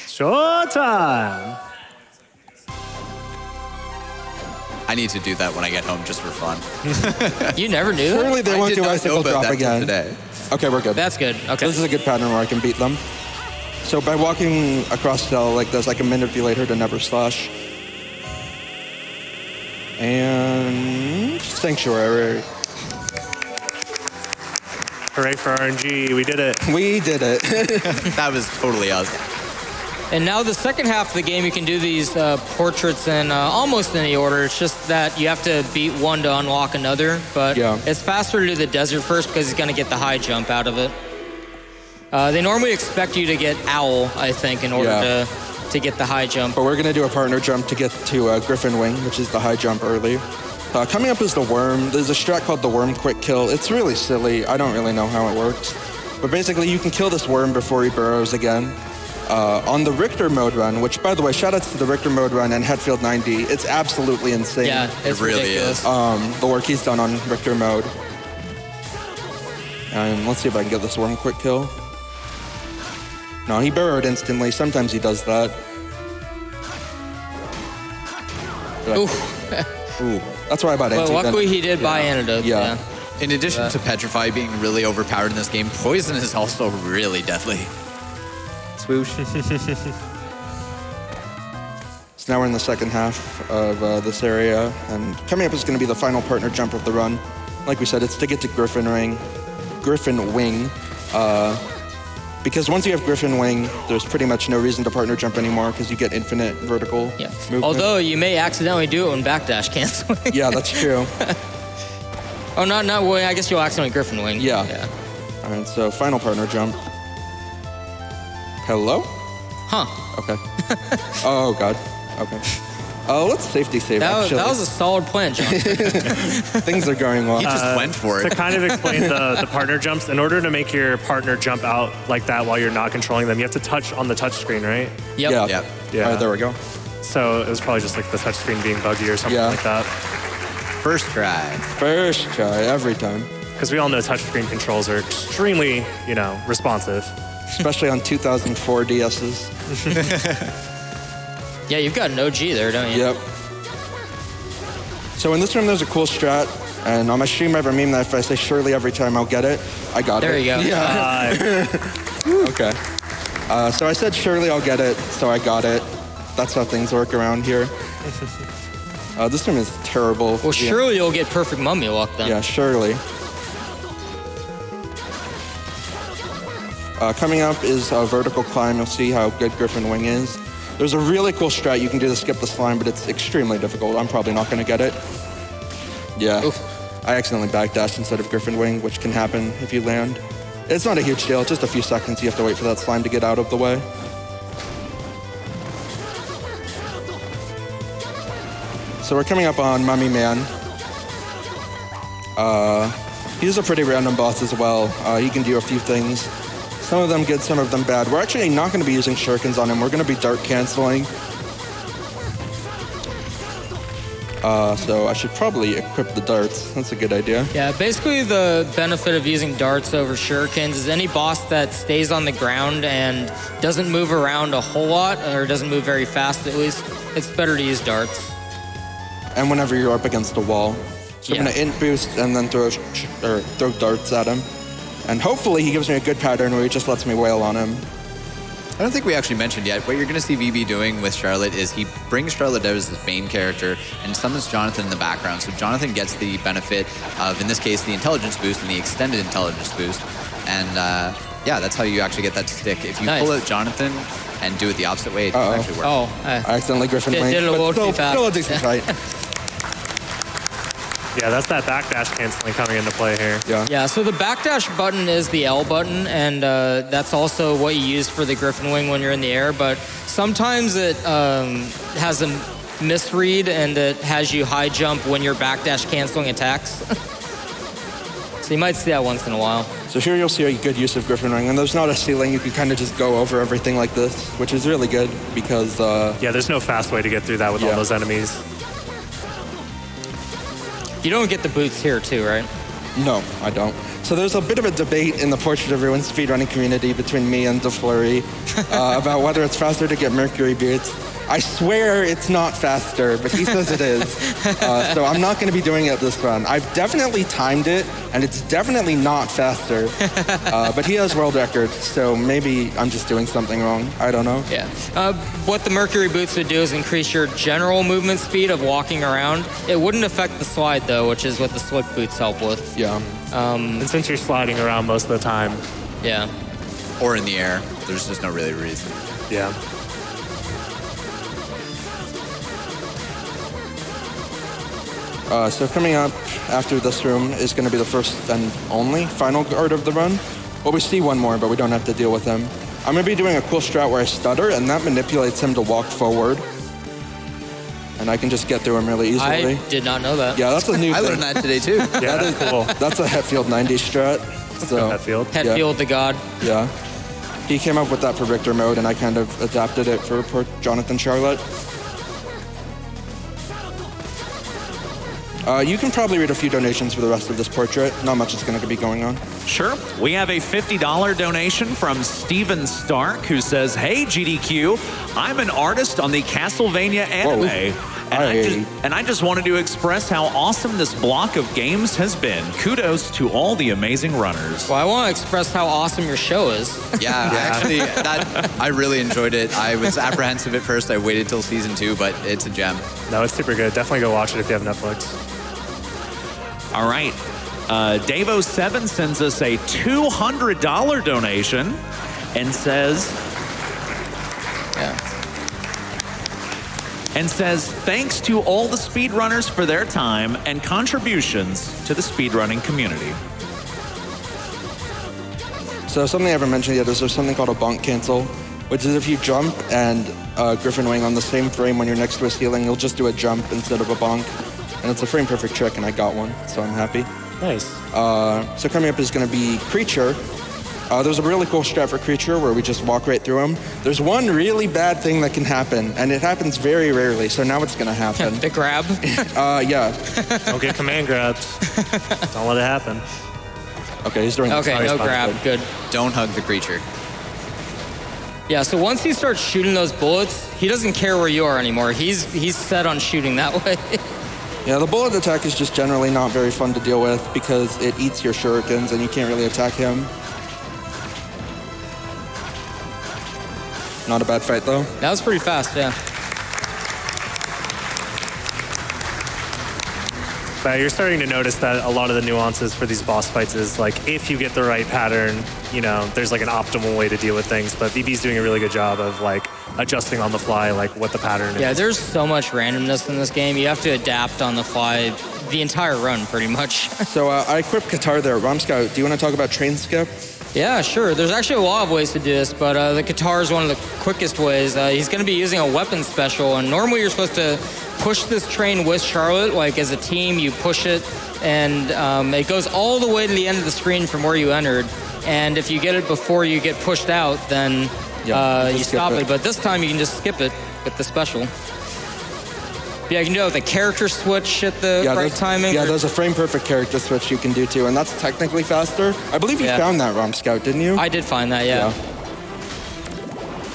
Showtime! I need to do that when I get home just for fun. You never knew that? Surely they I won't did do not know Icicle about Drop that till again. today. Okay, we're good. That's good. Okay. This is a good pattern where I can beat them. So by walking across Cell like this, I can manipulate her to never slash. And Sanctuary. Hooray for RNG, we did it. We did it. That was totally us. And now the second half of the game, you can do these portraits in almost any order. It's just that you have to beat one to unlock another. But it's faster to do the desert first because he's going to get the high jump out of it. They normally expect you to get Owl, I think, in order to get the high jump. But we're going to do a partner jump to get to Griffin Wing, which is the high jump early. Coming up is the Worm. There's a strat called the Worm Quick Kill. It's really silly. I don't really know how it works. But basically, you can kill this worm before he burrows again. On the Richter mode run, which, by the way, shout-outs to the Richter mode run and Hetfield 9D. It's absolutely insane. Yeah, it's It really ridiculous. is. The work he's done on Richter mode. And let's see if I can get this Worm Quick Kill. No, he burrowed instantly. Sometimes he does that. Ooh. That's why I bought But anti. luckily he did buy antidote. Yeah. In addition to Petrify being really overpowered in this game, Poison is also really deadly. Swoosh. So now we're in the second half of this area, and coming up is going to be the final partner jump of the run. Like we said, it's to get to Griffin Wing. Because once you have Griffin Wing, there's pretty much no reason to partner jump anymore because you get infinite vertical movement. Although you may accidentally do it when backdash canceling. Yeah, that's true. Oh, not Wing. I guess you'll accidentally Griffin Wing. Yeah. All right, so final partner jump. Hello? Huh. Okay. Oh, God. Okay. Let's safety save, actually. That was a solid plan, John. Things are going well. He just went for it. To kind of explain the partner jumps, in order to make your partner jump out like that while you're not controlling them, you have to touch on the touch screen, right? Yep. Yeah. Yep. Yeah. All right, there we go. So it was probably just like the touch screen being buggy or something like that. First try. First try, every time. Because we all know touchscreen controls are extremely, responsive. Especially on 2004 DSs. Yeah, you've got an OG there, don't you? Yep. So in this room, there's a cool strat. And on my stream, I have a meme that if I say Shirley every time, I'll get it. I got it. There you go. Yeah. Okay. So I said Shirley, I'll get it. So I got it. That's how things work around here. This room is terrible. Well, surely you'll get perfect mummy luck then. Yeah, surely. Coming up is a vertical climb. You'll see how good Griffin Wing is. There's a really cool strat you can do to skip the slime, but it's extremely difficult. I'm probably not going to get it. Yeah. Oof. I accidentally backdashed instead of Griffin Wing, which can happen if you land. It's not a huge deal. Just a few seconds. You have to wait for that slime to get out of the way. So we're coming up on Mummy Man. He's a pretty random boss as well. He can do a few things. Some of them good, some of them bad. We're actually not going to be using shurikens on him. We're going to be dart canceling. So I should probably equip the darts. That's a good idea. Yeah, basically the benefit of using darts over shurikens is any boss that stays on the ground and doesn't move around a whole lot, or doesn't move very fast at least, it's better to use darts. And whenever you're up against a wall. So I'm going to int boost and then throw darts at him. And hopefully he gives me a good pattern where he just lets me wail on him. I don't think we actually mentioned yet. What you're going to see VB doing with Charlotte is he brings Charlotte out as his main character and summons Jonathan in the background. So Jonathan gets the benefit of, in this case, the intelligence boost and the extended intelligence boost. And yeah, that's how you actually get that to stick. If you pull out Jonathan and do it the opposite way, it doesn't actually work. I accidentally Griffin Wing, did a little too fast. Still a decent fight. Yeah, that's that backdash canceling coming into play here. Yeah, so the backdash button is the L button, and that's also what you use for the Griffin Wing when you're in the air, but sometimes it has a misread and it has you high jump when you're backdash canceling attacks. So you might see that once in a while. So here you'll see a good use of Griffin Wing, and there's not a ceiling. You can kind of just go over everything like this, which is really good because... yeah, there's no fast way to get through that with all those enemies. You don't get the boots here too, right? No, I don't. So there's a bit of a debate in the Portrait of Ruin speedrunning community between me and DeFlurry about whether it's faster to get Mercury boots. I swear it's not faster, but he says it is. So I'm not going to be doing it this run. I've definitely timed it, and it's definitely not faster. But he has world record, so maybe I'm just doing something wrong. I don't know. Yeah. What the Mercury boots would do is increase your general movement speed of walking around. It wouldn't affect the slide, though, which is what the slick boots help with. Yeah. And since you're sliding around most of the time. Yeah. Or in the air, there's just no really reason. Yeah. So coming up after this room is going to be the first and only final guard of the run. Well, we see one more, but we don't have to deal with him. I'm going to be doing a cool strat where I stutter, and that manipulates him to walk forward. And I can just get through him really easily. I did not know that. Yeah, that's a new thing. I learned that today, too. Yeah, that's cool. That's a Hetfield 90 strat. So, Hetfield the god. Yeah. He came up with that for Victor mode, and I kind of adapted it for Jonathan Charlotte. You can probably read a few donations for the rest of this portrait. Not much is going to be going on. Sure. We have a $50 donation from Steven Stark, who says, "Hey, GDQ, I'm an artist on the Castlevania anime. And I just wanted to express how awesome this block of games has been. Kudos to all the amazing runners." Well, I want to express how awesome your show is. Yeah, actually, I really enjoyed it. I was apprehensive at first. I waited till season 2, but it's a gem. No, it's super good. Definitely go watch it if you have Netflix. All right. Davo7 sends us a $200 donation and says... And says, "Thanks to all the speedrunners for their time and contributions to the speedrunning community." So something I haven't mentioned yet is there's something called a bonk cancel, which is if you jump and Griffin Wing on the same frame when you're next to a ceiling, you'll just do a jump instead of a bonk. And it's a frame perfect trick, and I got one, so I'm happy. Nice. So coming up is going to be Creature. There's a really cool strat for Creature where we just walk right through him. There's one really bad thing that can happen, and it happens very rarely, so now it's going to happen. The grab? Yeah. Don't get command grabs. Don't let it happen. Okay, he's doing Okay, no grab. Good. Don't hug the creature. Yeah, so once he starts shooting those bullets, he doesn't care where you are anymore. He's set on shooting that way. Yeah, the bullet attack is just generally not very fun to deal with because it eats your shurikens and you can't really attack him. Not a bad fight, though. That was pretty fast, yeah. But you're starting to notice that a lot of the nuances for these boss fights is like, if you get the right pattern, you know, there's like an optimal way to deal with things. But VB's doing a really good job of like adjusting on the fly, like what the pattern is. Yeah, there's so much randomness in this game. You have to adapt on the fly the entire run, pretty much. So I equipped Qatar there. Scout, do you want to talk about train skip? Yeah, sure. There's actually a lot of ways to do this, but the Qatar is one of the quickest ways. He's going to be using a weapon special, and normally you're supposed to push this train with Charlotte. Like as a team, you push it, and it goes all the way to the end of the screen from where you entered. And if you get it before you get pushed out, then you stop it. But this time you can just skip it with the special. Yeah, you can do it with a character switch at the right timing. Yeah, there's a frame-perfect character switch you can do too, and that's technically faster. I believe you found that, Scout, didn't you? I did find that, yeah.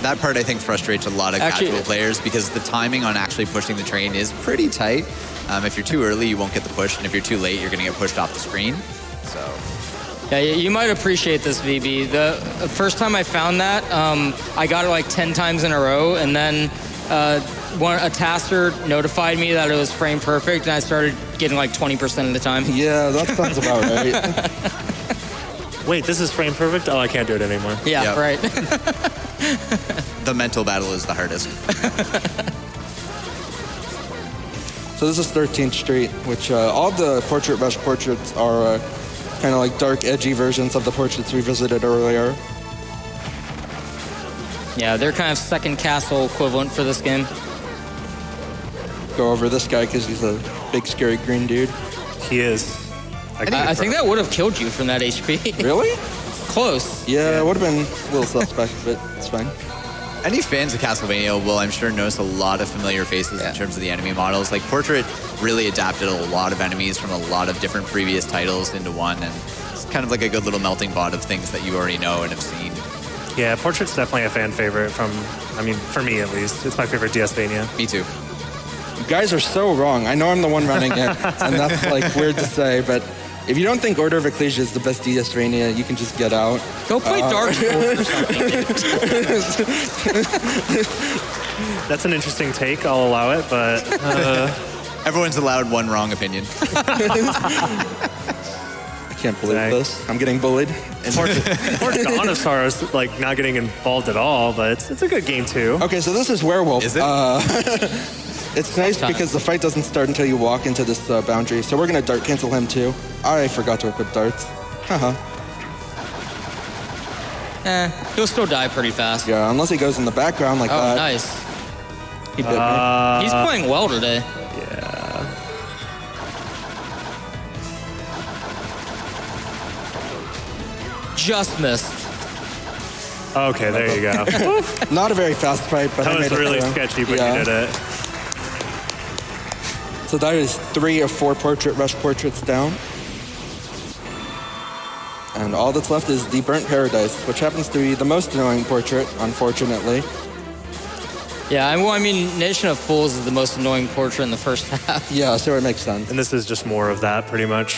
That part, I think, frustrates a lot of casual players because the timing on actually pushing the train is pretty tight. If you're too early, you won't get the push, and if you're too late, you're going to get pushed off the screen. So... Yeah, you might appreciate this, VB. The first time I found that, I got it like 10 times in a row, and then a tasker notified me that it was frame perfect, and I started getting like 20% of the time. Yeah, that sounds about right. Wait, this is frame perfect? Oh, I can't do it anymore. Yeah, right. The mental battle is the hardest. So this is 13th Street, which all the portrait rush portraits are kind of like dark, edgy versions of the portraits we visited earlier. Yeah, they're kind of second castle equivalent for this game. Go over this guy because he's a big, scary green dude. He is. I think that would have killed you from that HP. Really? Close. Yeah, it would have been a little suspect, but it's fine. Any fans of Castlevania will, I'm sure, notice a lot of familiar faces in terms of the enemy models. Like, Portrait really adapted a lot of enemies from a lot of different previous titles into one, and it's kind of like a good little melting pot of things that you already know and have seen. Yeah, Portrait's definitely a fan favorite for me at least. It's my favorite DS-Vania. Me too. You guys are so wrong. I know I'm the one running it, and that's like weird to say, but if you don't think Order of Ecclesia is the best DS-Vania, you can just get out. Go play Dark Souls or something. That's an interesting take. I'll allow it, but... Everyone's allowed one wrong opinion. I can't believe this. I'm getting bullied. Poor Dawn of Sorrow's like not getting involved at all, but it's a good game too. Okay, so this is Werewolf. Is it? It's nice because the fight doesn't start until you walk into this boundary, so we're going to dart cancel him too. I forgot to equip darts. Haha. He'll still die pretty fast. Yeah, unless he goes in the background like that. Oh, nice. He bit me. He's playing well today. Yeah. Just missed. Okay, there you go. Not a very fast fight, but That I was made it really through. sketchy, but you did it. So that is 3 of 4 portrait rush portraits down. And all that's left is the Burnt Paradise, which happens to be the most annoying portrait, unfortunately. Yeah, I mean, Nation of Fools is the most annoying portrait in the first half. Yeah, so it makes sense. And this is just more of that, pretty much,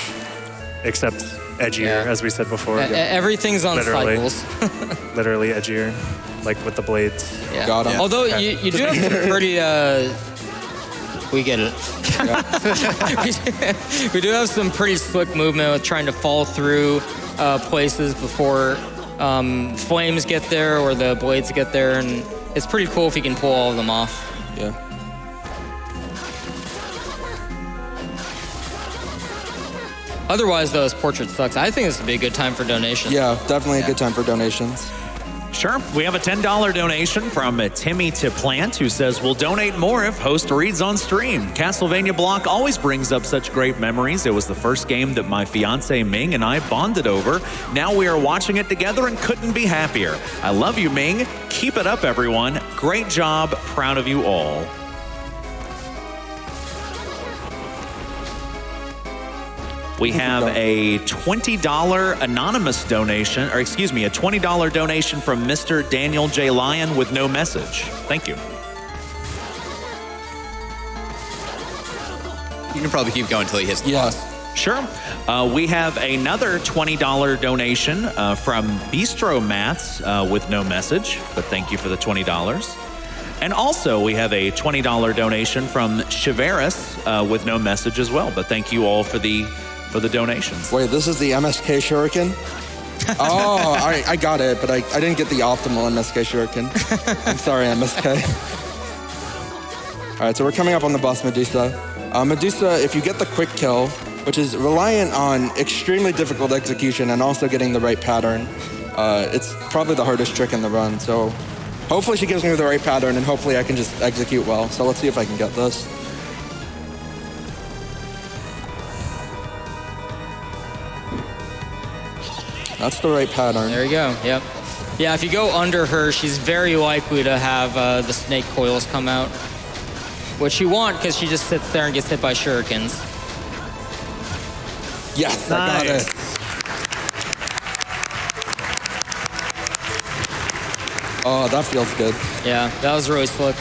except edgier, as we said before. Everything's on cycles. Literally edgier, like with the blades. Yeah. Got him. Although you do have some pretty... we get it. We do have some pretty slick movement with trying to fall through places before flames get there or the blades get there, and it's pretty cool if you can pull all of them off. Yeah. Otherwise, though, this portrait sucks. I think this would be a good time for donations. Yeah, definitely a good time for donations. Sure. We have a $10 donation from Timmy to Plant, who says, we'll donate more if host reads on stream. Castlevania Block always brings up such great memories. It was the first game that my fiance Ming and I bonded over. Now we are watching it together and couldn't be happier. I love you, Ming. Keep it up, everyone. Great job. Proud of you all. We have a $20 anonymous donation, or excuse me, a $20 donation from Mr. Daniel J. Lyon with no message. Thank you. You can probably keep going until he hits the boss. Sure. We have another $20 donation from Bistro Mats with no message, but thank you for the $20. And also, we have a $20 donation from Shiveris with no message as well. But thank you all for the donations. Wait, this is the MSK Shuriken? Oh, I got it, but I didn't get the optimal MSK Shuriken. I'm sorry, MSK. All right, so we're coming up on the boss Medusa. Medusa, if you get the quick kill, which is reliant on extremely difficult execution and also getting the right pattern, it's probably the hardest trick in the run. So hopefully she gives me the right pattern and hopefully I can just execute well. So let's see if I can get this. That's the right pattern. There you go, yep. Yeah, if you go under her, she's very likely to have the snake coils come out, which you want because she just sits there and gets hit by shurikens. Yes, nice. I got it. Oh, that feels good. Yeah, that was really slick.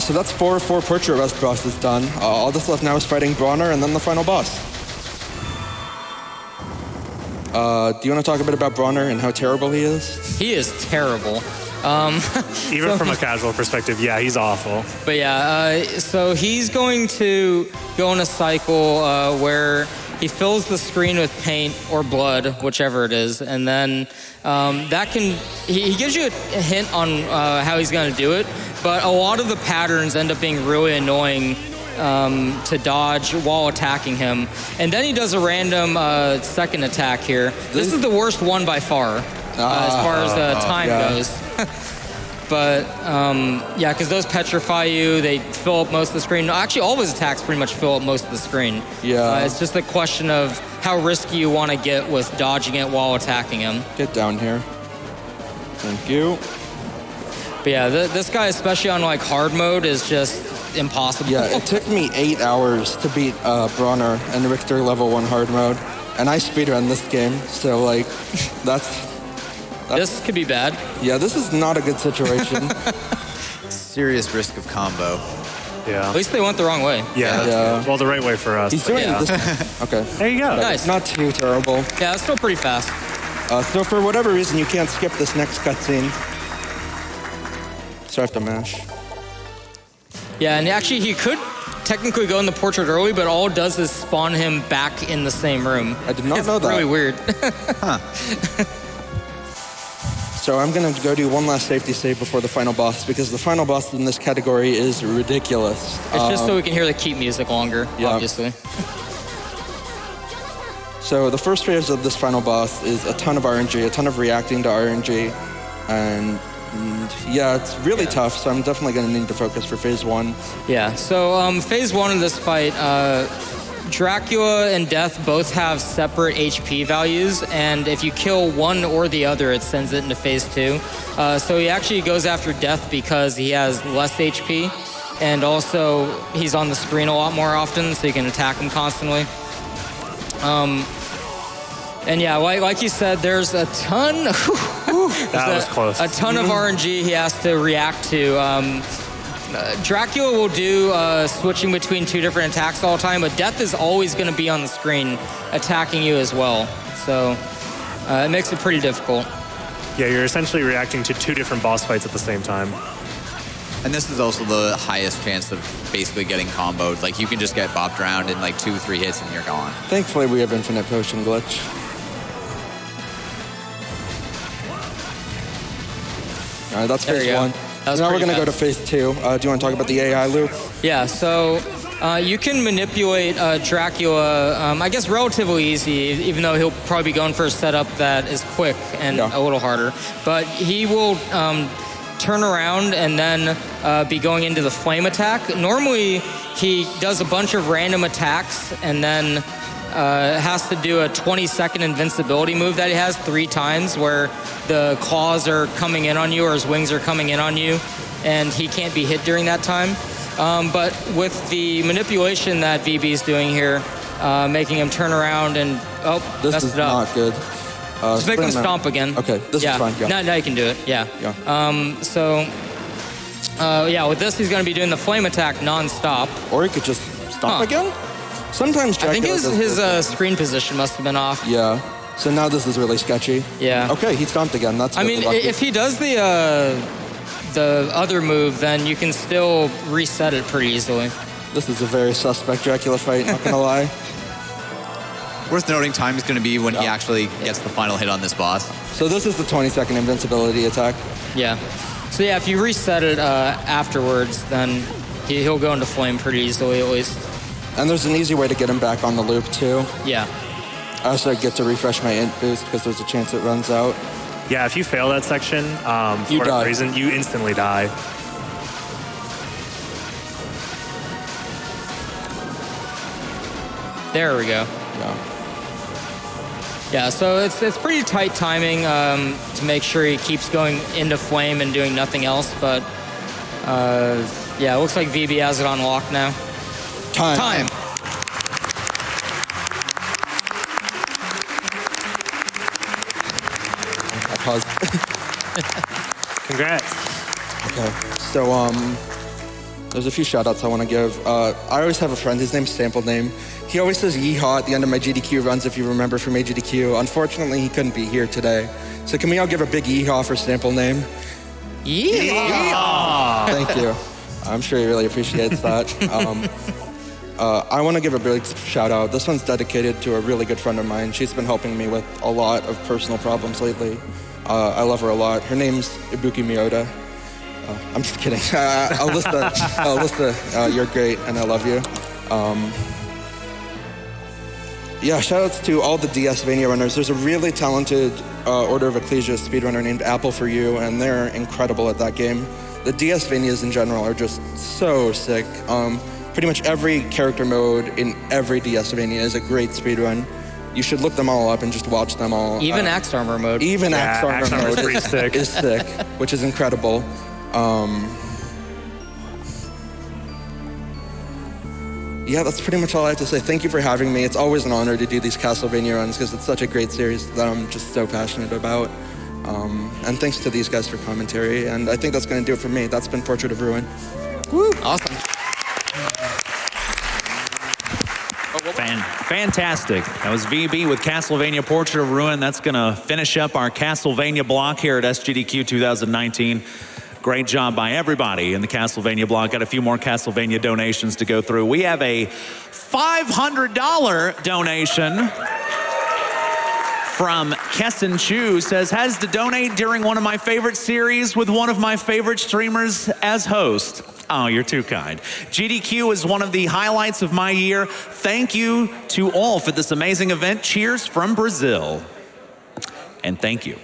So that's four portrait rest bosses done. All that's left now is fighting Bronner and then the final boss. Do you want to talk a bit about Bronner and how terrible he is? He is terrible. Even from a casual perspective, yeah, he's awful. But yeah, so he's going to go in a cycle where he fills the screen with paint or blood, whichever it is, and then he gives you a hint on how he's going to do it, but a lot of the patterns end up being really annoying to dodge while attacking him. And then he does a random second attack here. This is the worst one by far, as far as time goes. But yeah, because those petrify you, they fill up most of the screen. Actually, all of his attacks pretty much fill up most of the screen. Yeah. It's just a question of how risky you want to get with dodging it while attacking him. Get down here. Thank you. But yeah, this guy, especially on like hard mode, is just impossible. Yeah, it took me 8 hours to beat Bronner and Richter level 1 hard mode, and I speedrun this game, so like, that's this could be bad. Yeah, this is not a good situation. Serious risk of combo. Yeah. At least they went the wrong way. Yeah. Well, the right way for us. He's doing yeah. this. Okay. There you go. Nice. Not too terrible. Yeah, it's still pretty fast. So for whatever reason, you can't skip this next cutscene. So I have to mash. Yeah, and actually he could technically go in the portrait early, but all it does is spawn him back in the same room. I did not know that. It's really weird. So I'm going to go do one last safety save before the final boss, because the final boss in this category is ridiculous. It's just so we can hear the keep music longer, obviously. So the first phase of this final boss is a ton of RNG, a ton of reacting to RNG, and yeah, it's really tough, so I'm definitely going to need to focus for phase 1. Yeah, so phase 1 of this fight, Dracula and Death both have separate HP values, and if you kill one or the other, it sends it into phase 2. So he actually goes after Death because he has less HP, and also he's on the screen a lot more often, so you can attack him constantly. And yeah, like you said, there's a ton. That was close. A ton of RNG he has to react to. Dracula will do switching between 2 different attacks all the time, but Death is always going to be on the screen attacking you as well. So it makes it pretty difficult. Yeah, you're essentially reacting to 2 different boss fights at the same time. And this is also the highest chance of basically getting comboed. Like, you can just get bopped around in like 2-3 hits and you're gone. Thankfully, we have infinite potion glitch. All right, that's phase 1. Now we're going to go to phase 2. Do you want to talk about the AI loop? Yeah, so you can manipulate Dracula, I guess relatively easy, even though he'll probably be going for a setup that is quick and a little harder. But he will turn around and then be going into the flame attack. Normally, he does a bunch of random attacks and then has to do a 20-second invincibility move that he has 3 times where the claws are coming in on you or his wings are coming in on you, and he can't be hit during that time. But with the manipulation that VB is doing here, making him turn around and, this is not good. Just make him stomp again. Okay, this is fine. Yeah. Now you can do it, yeah. Yeah, with this, he's going to be doing the flame attack non-stop. Or he could just stomp again? Sometimes Dracula I think his screen position must have been off. Yeah. So now this is really sketchy. Yeah. Okay, he stomped again. That's I really mean, lucky. if he does the other move, then you can still reset it pretty easily. This is a very suspect Dracula fight, not gonna lie. Worth noting, time is going to be when he actually gets the final hit on this boss. So this is the 20-second invincibility attack. Yeah. So yeah, if you reset it afterwards, then he'll go into flame pretty easily at least. And there's an easy way to get him back on the loop too. Yeah. I also get to refresh my int boost because there's a chance it runs out. Yeah, if you fail that section, for whatever reason, you instantly die. There we go. Yeah. Yeah, so it's pretty tight timing to make sure he keeps going into flame and doing nothing else, but yeah, it looks like VB has it on lock now. Time. I paused. Congrats. Okay, so there's a few shout outs I want to give. I always have a friend, his name's Sample Name. He always says yeehaw at the end of my GDQ runs, if you remember from AGDQ. Unfortunately, he couldn't be here today. So can we all give a big yeehaw for Sample Name? Yeah. Thank you. I'm sure he really appreciates that. I want to give a big shout out. This one's dedicated to a really good friend of mine. She's been helping me with a lot of personal problems lately. I love her a lot. Her name's Ibuki Miyota. I'm just kidding. Alyssa, you're great and I love you. Yeah, shoutouts to all the DSvania runners. There's a really talented Order of Ecclesia speedrunner named Apple for You, and they're incredible at that game. The DSvanias in general are just so sick. Pretty much every character mode in every DSvania is a great speedrun. You should look them all up and just watch them all. Even Axe Armor mode. Even Axe Armor mode is sick, which is incredible. Yeah, that's pretty much all I have to say. Thank you for having me. It's always an honor to do these Castlevania runs because it's such a great series that I'm just so passionate about. And thanks to these guys for commentary. And I think that's going to do it for me. That's been Portrait of Ruin. Woo. Awesome. Fantastic. That was VB with Castlevania Portrait of Ruin. That's going to finish up our Castlevania block here at SGDQ 2019. Great job by everybody in the Castlevania block. Got a few more Castlevania donations to go through. We have a $500 donation from Kesson Chu. Says, has to donate during one of my favorite series with one of my favorite streamers as host. Oh, you're too kind. GDQ is one of the highlights of my year. Thank you to all for this amazing event. Cheers from Brazil. And thank you.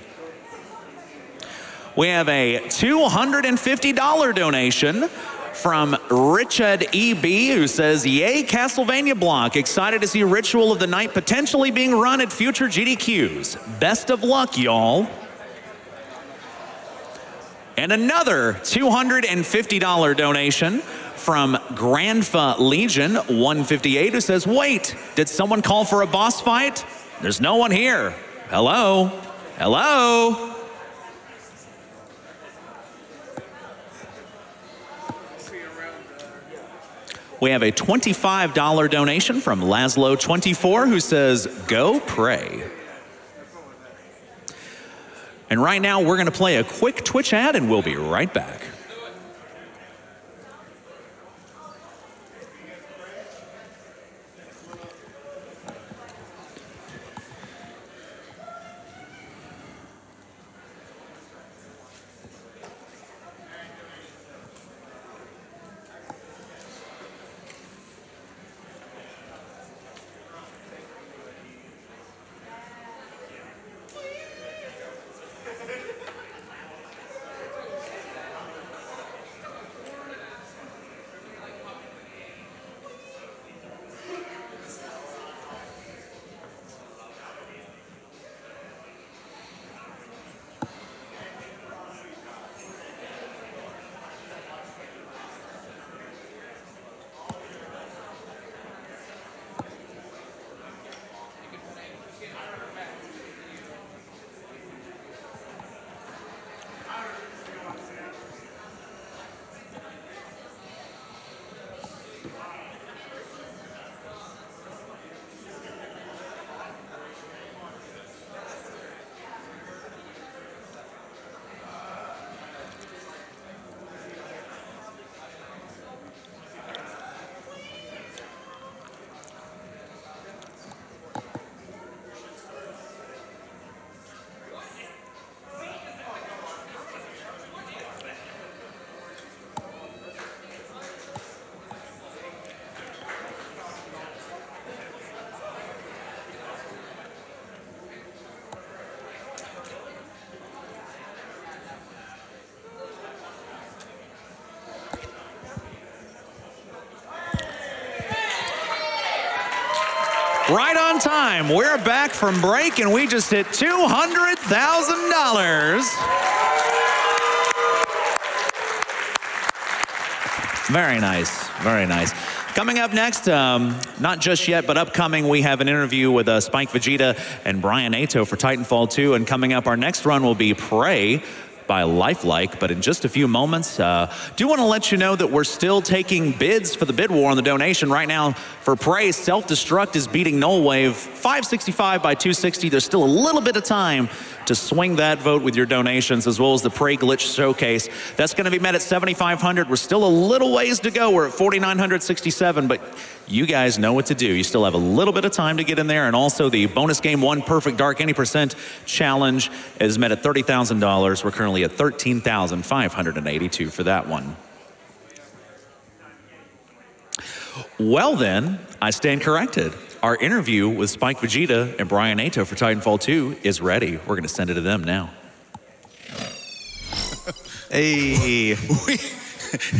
We have a $250 donation from Richard E.B. who says, yay, Castlevania block. Excited to see Ritual of the Night potentially being run at future GDQs. Best of luck, y'all. And another $250 donation from Grandfa Legion 158 who says, wait, did someone call for a boss fight? There's no one here. Hello? Hello? We have a $25 donation from Laszlo24 who says, go pray. And right now we're going to play a quick Twitch ad and we'll be right back. Right on time. We're back from break, and we just hit $200,000. Very nice, very nice. Coming up next, not just yet, but upcoming, we have an interview with SpikeVegeta and Bryanato for Titanfall 2. And coming up, our next run will be Prey by Lifelike. But in just a few moments, do want to let you know that we're still taking bids for the bid war on the donation. Right now, for Prey, Self-Destruct is beating Null Wave 565 by 260. There's still a little bit of time to swing that vote with your donations, as well as the Prey Glitch Showcase. That's going to be met at 7,500. We're still a little ways to go. We're at 4,967, but you guys know what to do. You still have a little bit of time to get in there. And also the bonus game, One Perfect Dark Any Percent Challenge is met at $30,000. We're currently at 13,582 for that one. Well then, I stand corrected. Our interview with SpikeVegeta and Bryanato for Titanfall 2 is ready. We're going to send it to them now. Hey.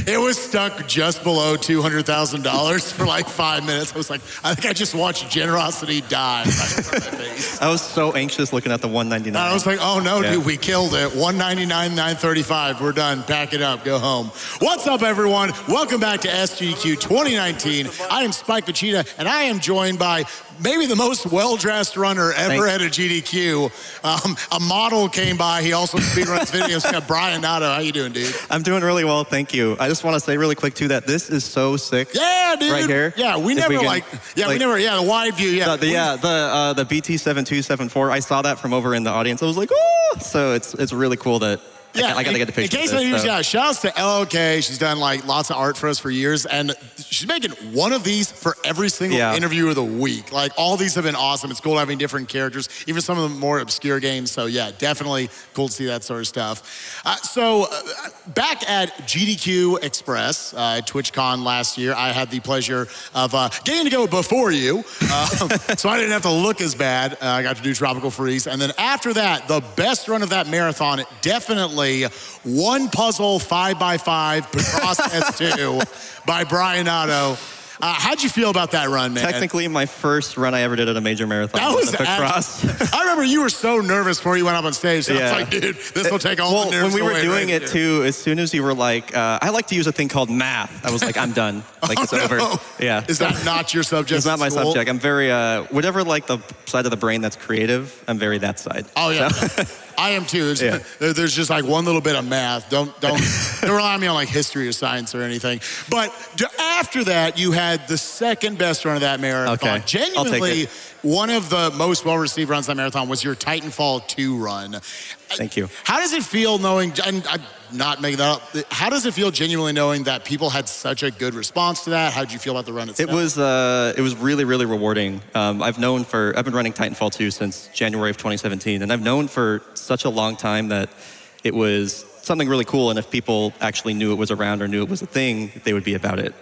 It was stuck just below $200,000 for like 5 minutes. I was like, I think I just watched generosity die right in front of my face. I was so anxious looking at the 199. I was like, oh no, dude, we killed it. 199, 935. We're done. Pack it up. Go home. What's up, everyone? Welcome back to SGDQ 2019. I am SpikeVegeta, and I am joined by maybe the most well-dressed runner ever at a GDQ. A model came by. He also speedruns videos. We got Bryanato. How you doing, dude? I'm doing really well, thank you. I just want to say really quick, too, that this is so sick. Yeah, dude. Right here. Yeah, we never the wide view, yeah. The BT7274, I saw that from over in the audience. I was like, oh! So it's really cool that I got to get the picture. In case of you, shout outs to LLK. She's done like lots of art for us for years, and she's making one of these for every single interview of the week. Like all these have been awesome. It's cool having different characters, even some of the more obscure games. So yeah, definitely cool to see that sort of stuff. Back at GDQ Express, TwitchCon last year, I had the pleasure of getting to go before you, so I didn't have to look as bad. I got to do Tropical Freeze, and then after that, the best run of that marathon, definitely one puzzle 5x5 Picross S2 by Bryanato. How'd you feel about that run, man? Technically, my first run I ever did at a major marathon. That was Picross. I remember you were so nervous before you went up on stage. So I was like, dude, this will take all the nerves when we were away, doing it too, as soon as you were like, I like to use a thing called math. I was like, I'm done. Like it's over. Yeah. Is that not your subject? It's not my subject. I'm very whatever like the side of the brain that's creative. I'm very that side. Oh yeah. So. I am too. There's just like one little bit of math. Don't rely on me on like history or science or anything. But after that, you had the second best run of that marathon. Okay. Genuinely, one of the most well-received runs of that marathon was your Titanfall 2 run. Thank you. How does it feel knowing, and I'm not making that up, how does it feel genuinely knowing that people had such a good response to that? How did you feel about the run itself? It was really, really rewarding. I've been running Titanfall 2 since January of 2017, and I've known for such a long time that it was something really cool, and if people actually knew it was around or knew it was a thing, they would be about it.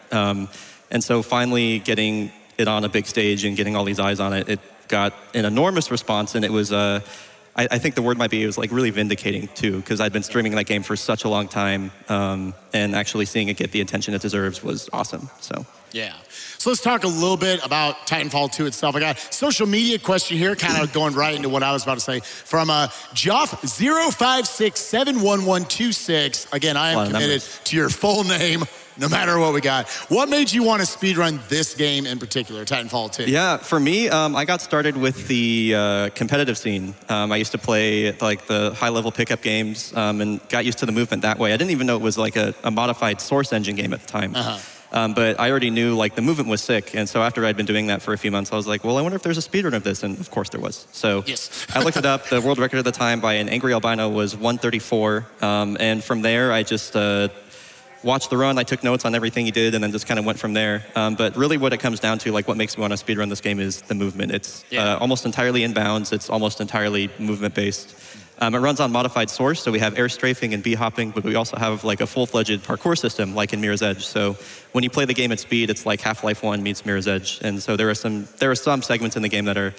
And so finally getting it on a big stage and getting all these eyes on it, it got an enormous response, and it was, I think the word might be, it was like really vindicating too, because I'd been streaming that game for such a long time, and actually seeing it get the attention it deserves was awesome, so. Yeah. So let's talk a little bit about Titanfall 2 itself. I got a social media question here, kind of going right into what I was about to say, from Joff05671126. Again, I am committed to your full name, no matter what we got. What made you want to speedrun this game in particular, Titanfall 2? Yeah, for me, I got started with the competitive scene. I used to play like the high-level pickup games and got used to the movement that way. I didn't even know it was like a modified Source engine game at the time. But I already knew like the movement was sick, and so after I'd been doing that for a few months, I was like, well, I wonder if there's a speedrun of this, and of course there was. So I looked it up. The world record at the time by an angry albino was 134, and from there I just watched the run. I took notes on everything he did, and then just kind of went from there. But really, what it comes down to, like what makes me want to speedrun this game, is the movement. It's almost entirely inbounds. It's almost entirely movement based. It runs on modified Source, so we have air strafing and bee hopping, but we also have like a full-fledged parkour system like in Mirror's Edge. So when you play the game at speed, it's like Half-Life 1 meets Mirror's Edge. And so there are some segments in the game that are,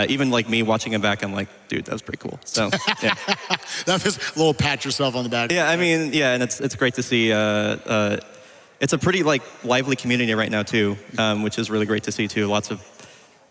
even like me watching them back, I'm like, dude, that was pretty cool. So yeah. That was a little pat yourself on the back. Yeah, I mean, yeah, and it's great to see. It's a pretty like lively community right now too, which is really great to see too. Lots of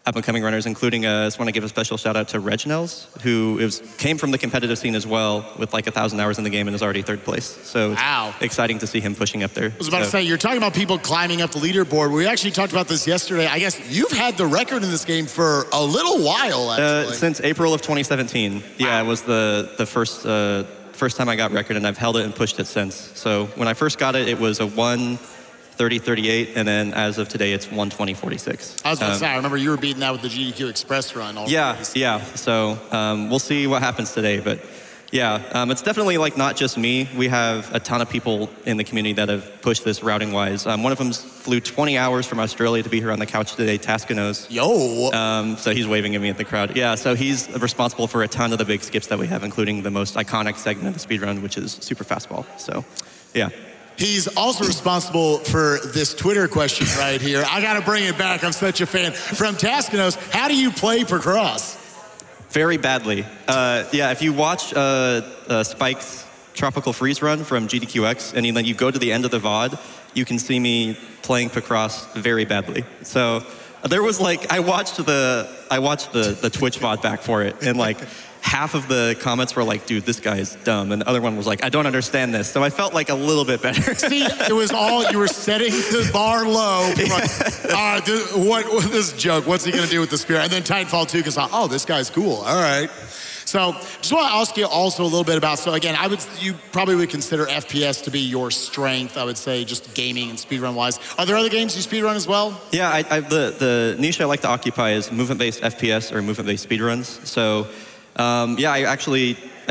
up-and-coming runners, including, I just want to give a special shout-out to Reginels, who came from the competitive scene as well, with like 1,000 hours in the game and is already 3rd place. So it's exciting to see him pushing up there. I was about to say, you're talking about people climbing up the leaderboard. We actually talked about this yesterday. I guess you've had the record in this game for a little while, actually. Since April of 2017. Yeah, it was the first time I got record, and I've held it and pushed it since. So when I first got it, it was a 1:30:38, and then as of today, it's 1:20:46. I was going to say, I remember you were beating that with the GDQ Express run. Yeah. So we'll see what happens today, but yeah, it's definitely like not just me. We have a ton of people in the community that have pushed this routing-wise. One of them flew 20 hours from Australia to be here on the couch today, Taskinos. Yo! So he's waving at me at the crowd. Yeah, so he's responsible for a ton of the big skips that we have, including the most iconic segment of the speedrun, which is super fastball. So, yeah. He's also responsible for this Twitter question right here. I got to bring it back. I'm such a fan. From Taskinos, how do you play Picross? Very badly. Yeah, if you watch Spike's Tropical Freeze run from GDQX, and then you go to the end of the VOD, you can see me playing Picross very badly. So there was like, I watched the Twitch VOD back for it, and like half of the comments were like, dude, this guy is dumb. And the other one was like, I don't understand this. So I felt like a little bit better. See, it was all, you were setting the bar low. Like, all right, this joke, what's he going to do with the spear? And then Titanfall 2 goes, oh, this guy's cool. All right. So just want to ask you also a little bit about, so again, you probably would consider FPS to be your strength, I would say, just gaming and speedrun wise. Are there other games you speedrun as well? Yeah, the niche I like to occupy is movement-based FPS or movement-based speedruns. So yeah, I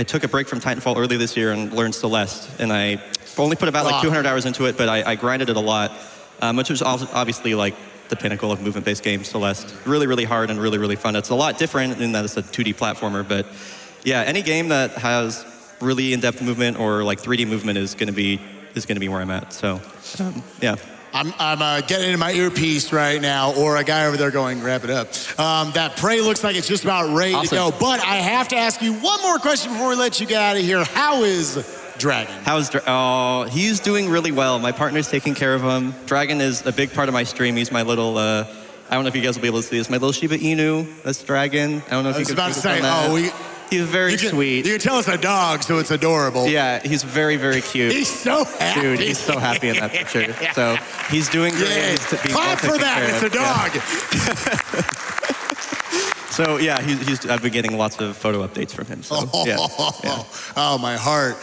took a break from Titanfall early this year and learned Celeste, and I only put about like 200 hours into it, but I grinded it a lot, which was obviously like the pinnacle of movement-based games, Celeste. Really, really hard and really, really fun. It's a lot different in that it's a 2D platformer, but yeah, any game that has really in-depth movement or like 3D movement is going to be where I'm at. So yeah. I'm getting into my earpiece right now, or a guy over there going, wrap it up. That Prey looks like it's just about ready to go. But I have to ask you one more question before we let you get out of here. How is Dragon? Oh, he's doing really well. My partner's taking care of him. Dragon is a big part of my stream. He's my little, I don't know if you guys will be able to see this, my little Shiba Inu. That's Dragon. I don't know if you can see that. He's very sweet. You can tell it's a dog, so it's adorable. Yeah, he's very, very cute. He's so happy. Dude, he's so happy in that picture. Yeah. So he's doing great. Yeah. Clap for that. It's a dog. Yeah. So yeah, I've been getting lots of photo updates from him. So yeah. Oh, my heart.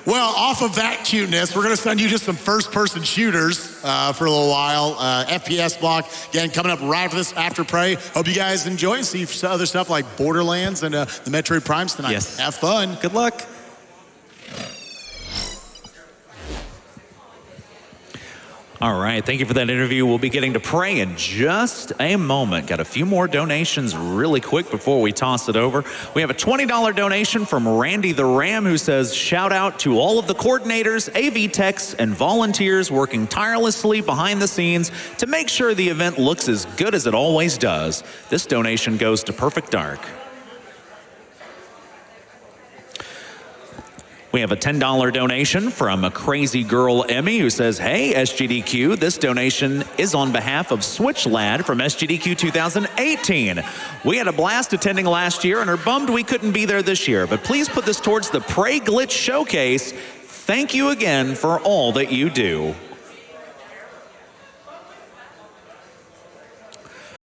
Well, off of that cuteness, we're going to send you just some first-person shooters for a little while. FPS block, again, coming up right after this, after Prey. Hope you guys enjoy and see other stuff like Borderlands and the Metroid Primes tonight. Yes. Have fun. Good luck. All right, thank you for that interview. We'll be getting to Prey in just a moment. Got a few more donations really quick before we toss it over. We have a $20 donation from Randy the Ram, who says, shout out to all of the coordinators, AV techs, and volunteers working tirelessly behind the scenes to make sure the event looks as good as it always does. This donation goes to Perfect Dark. We have a $10 donation from a crazy girl, Emmy, who says, hey, SGDQ, this donation is on behalf of Switch Lad from SGDQ2018. We had a blast attending last year and are bummed we couldn't be there this year, but please put this towards the Prey Glitch Showcase. Thank you again for all that you do.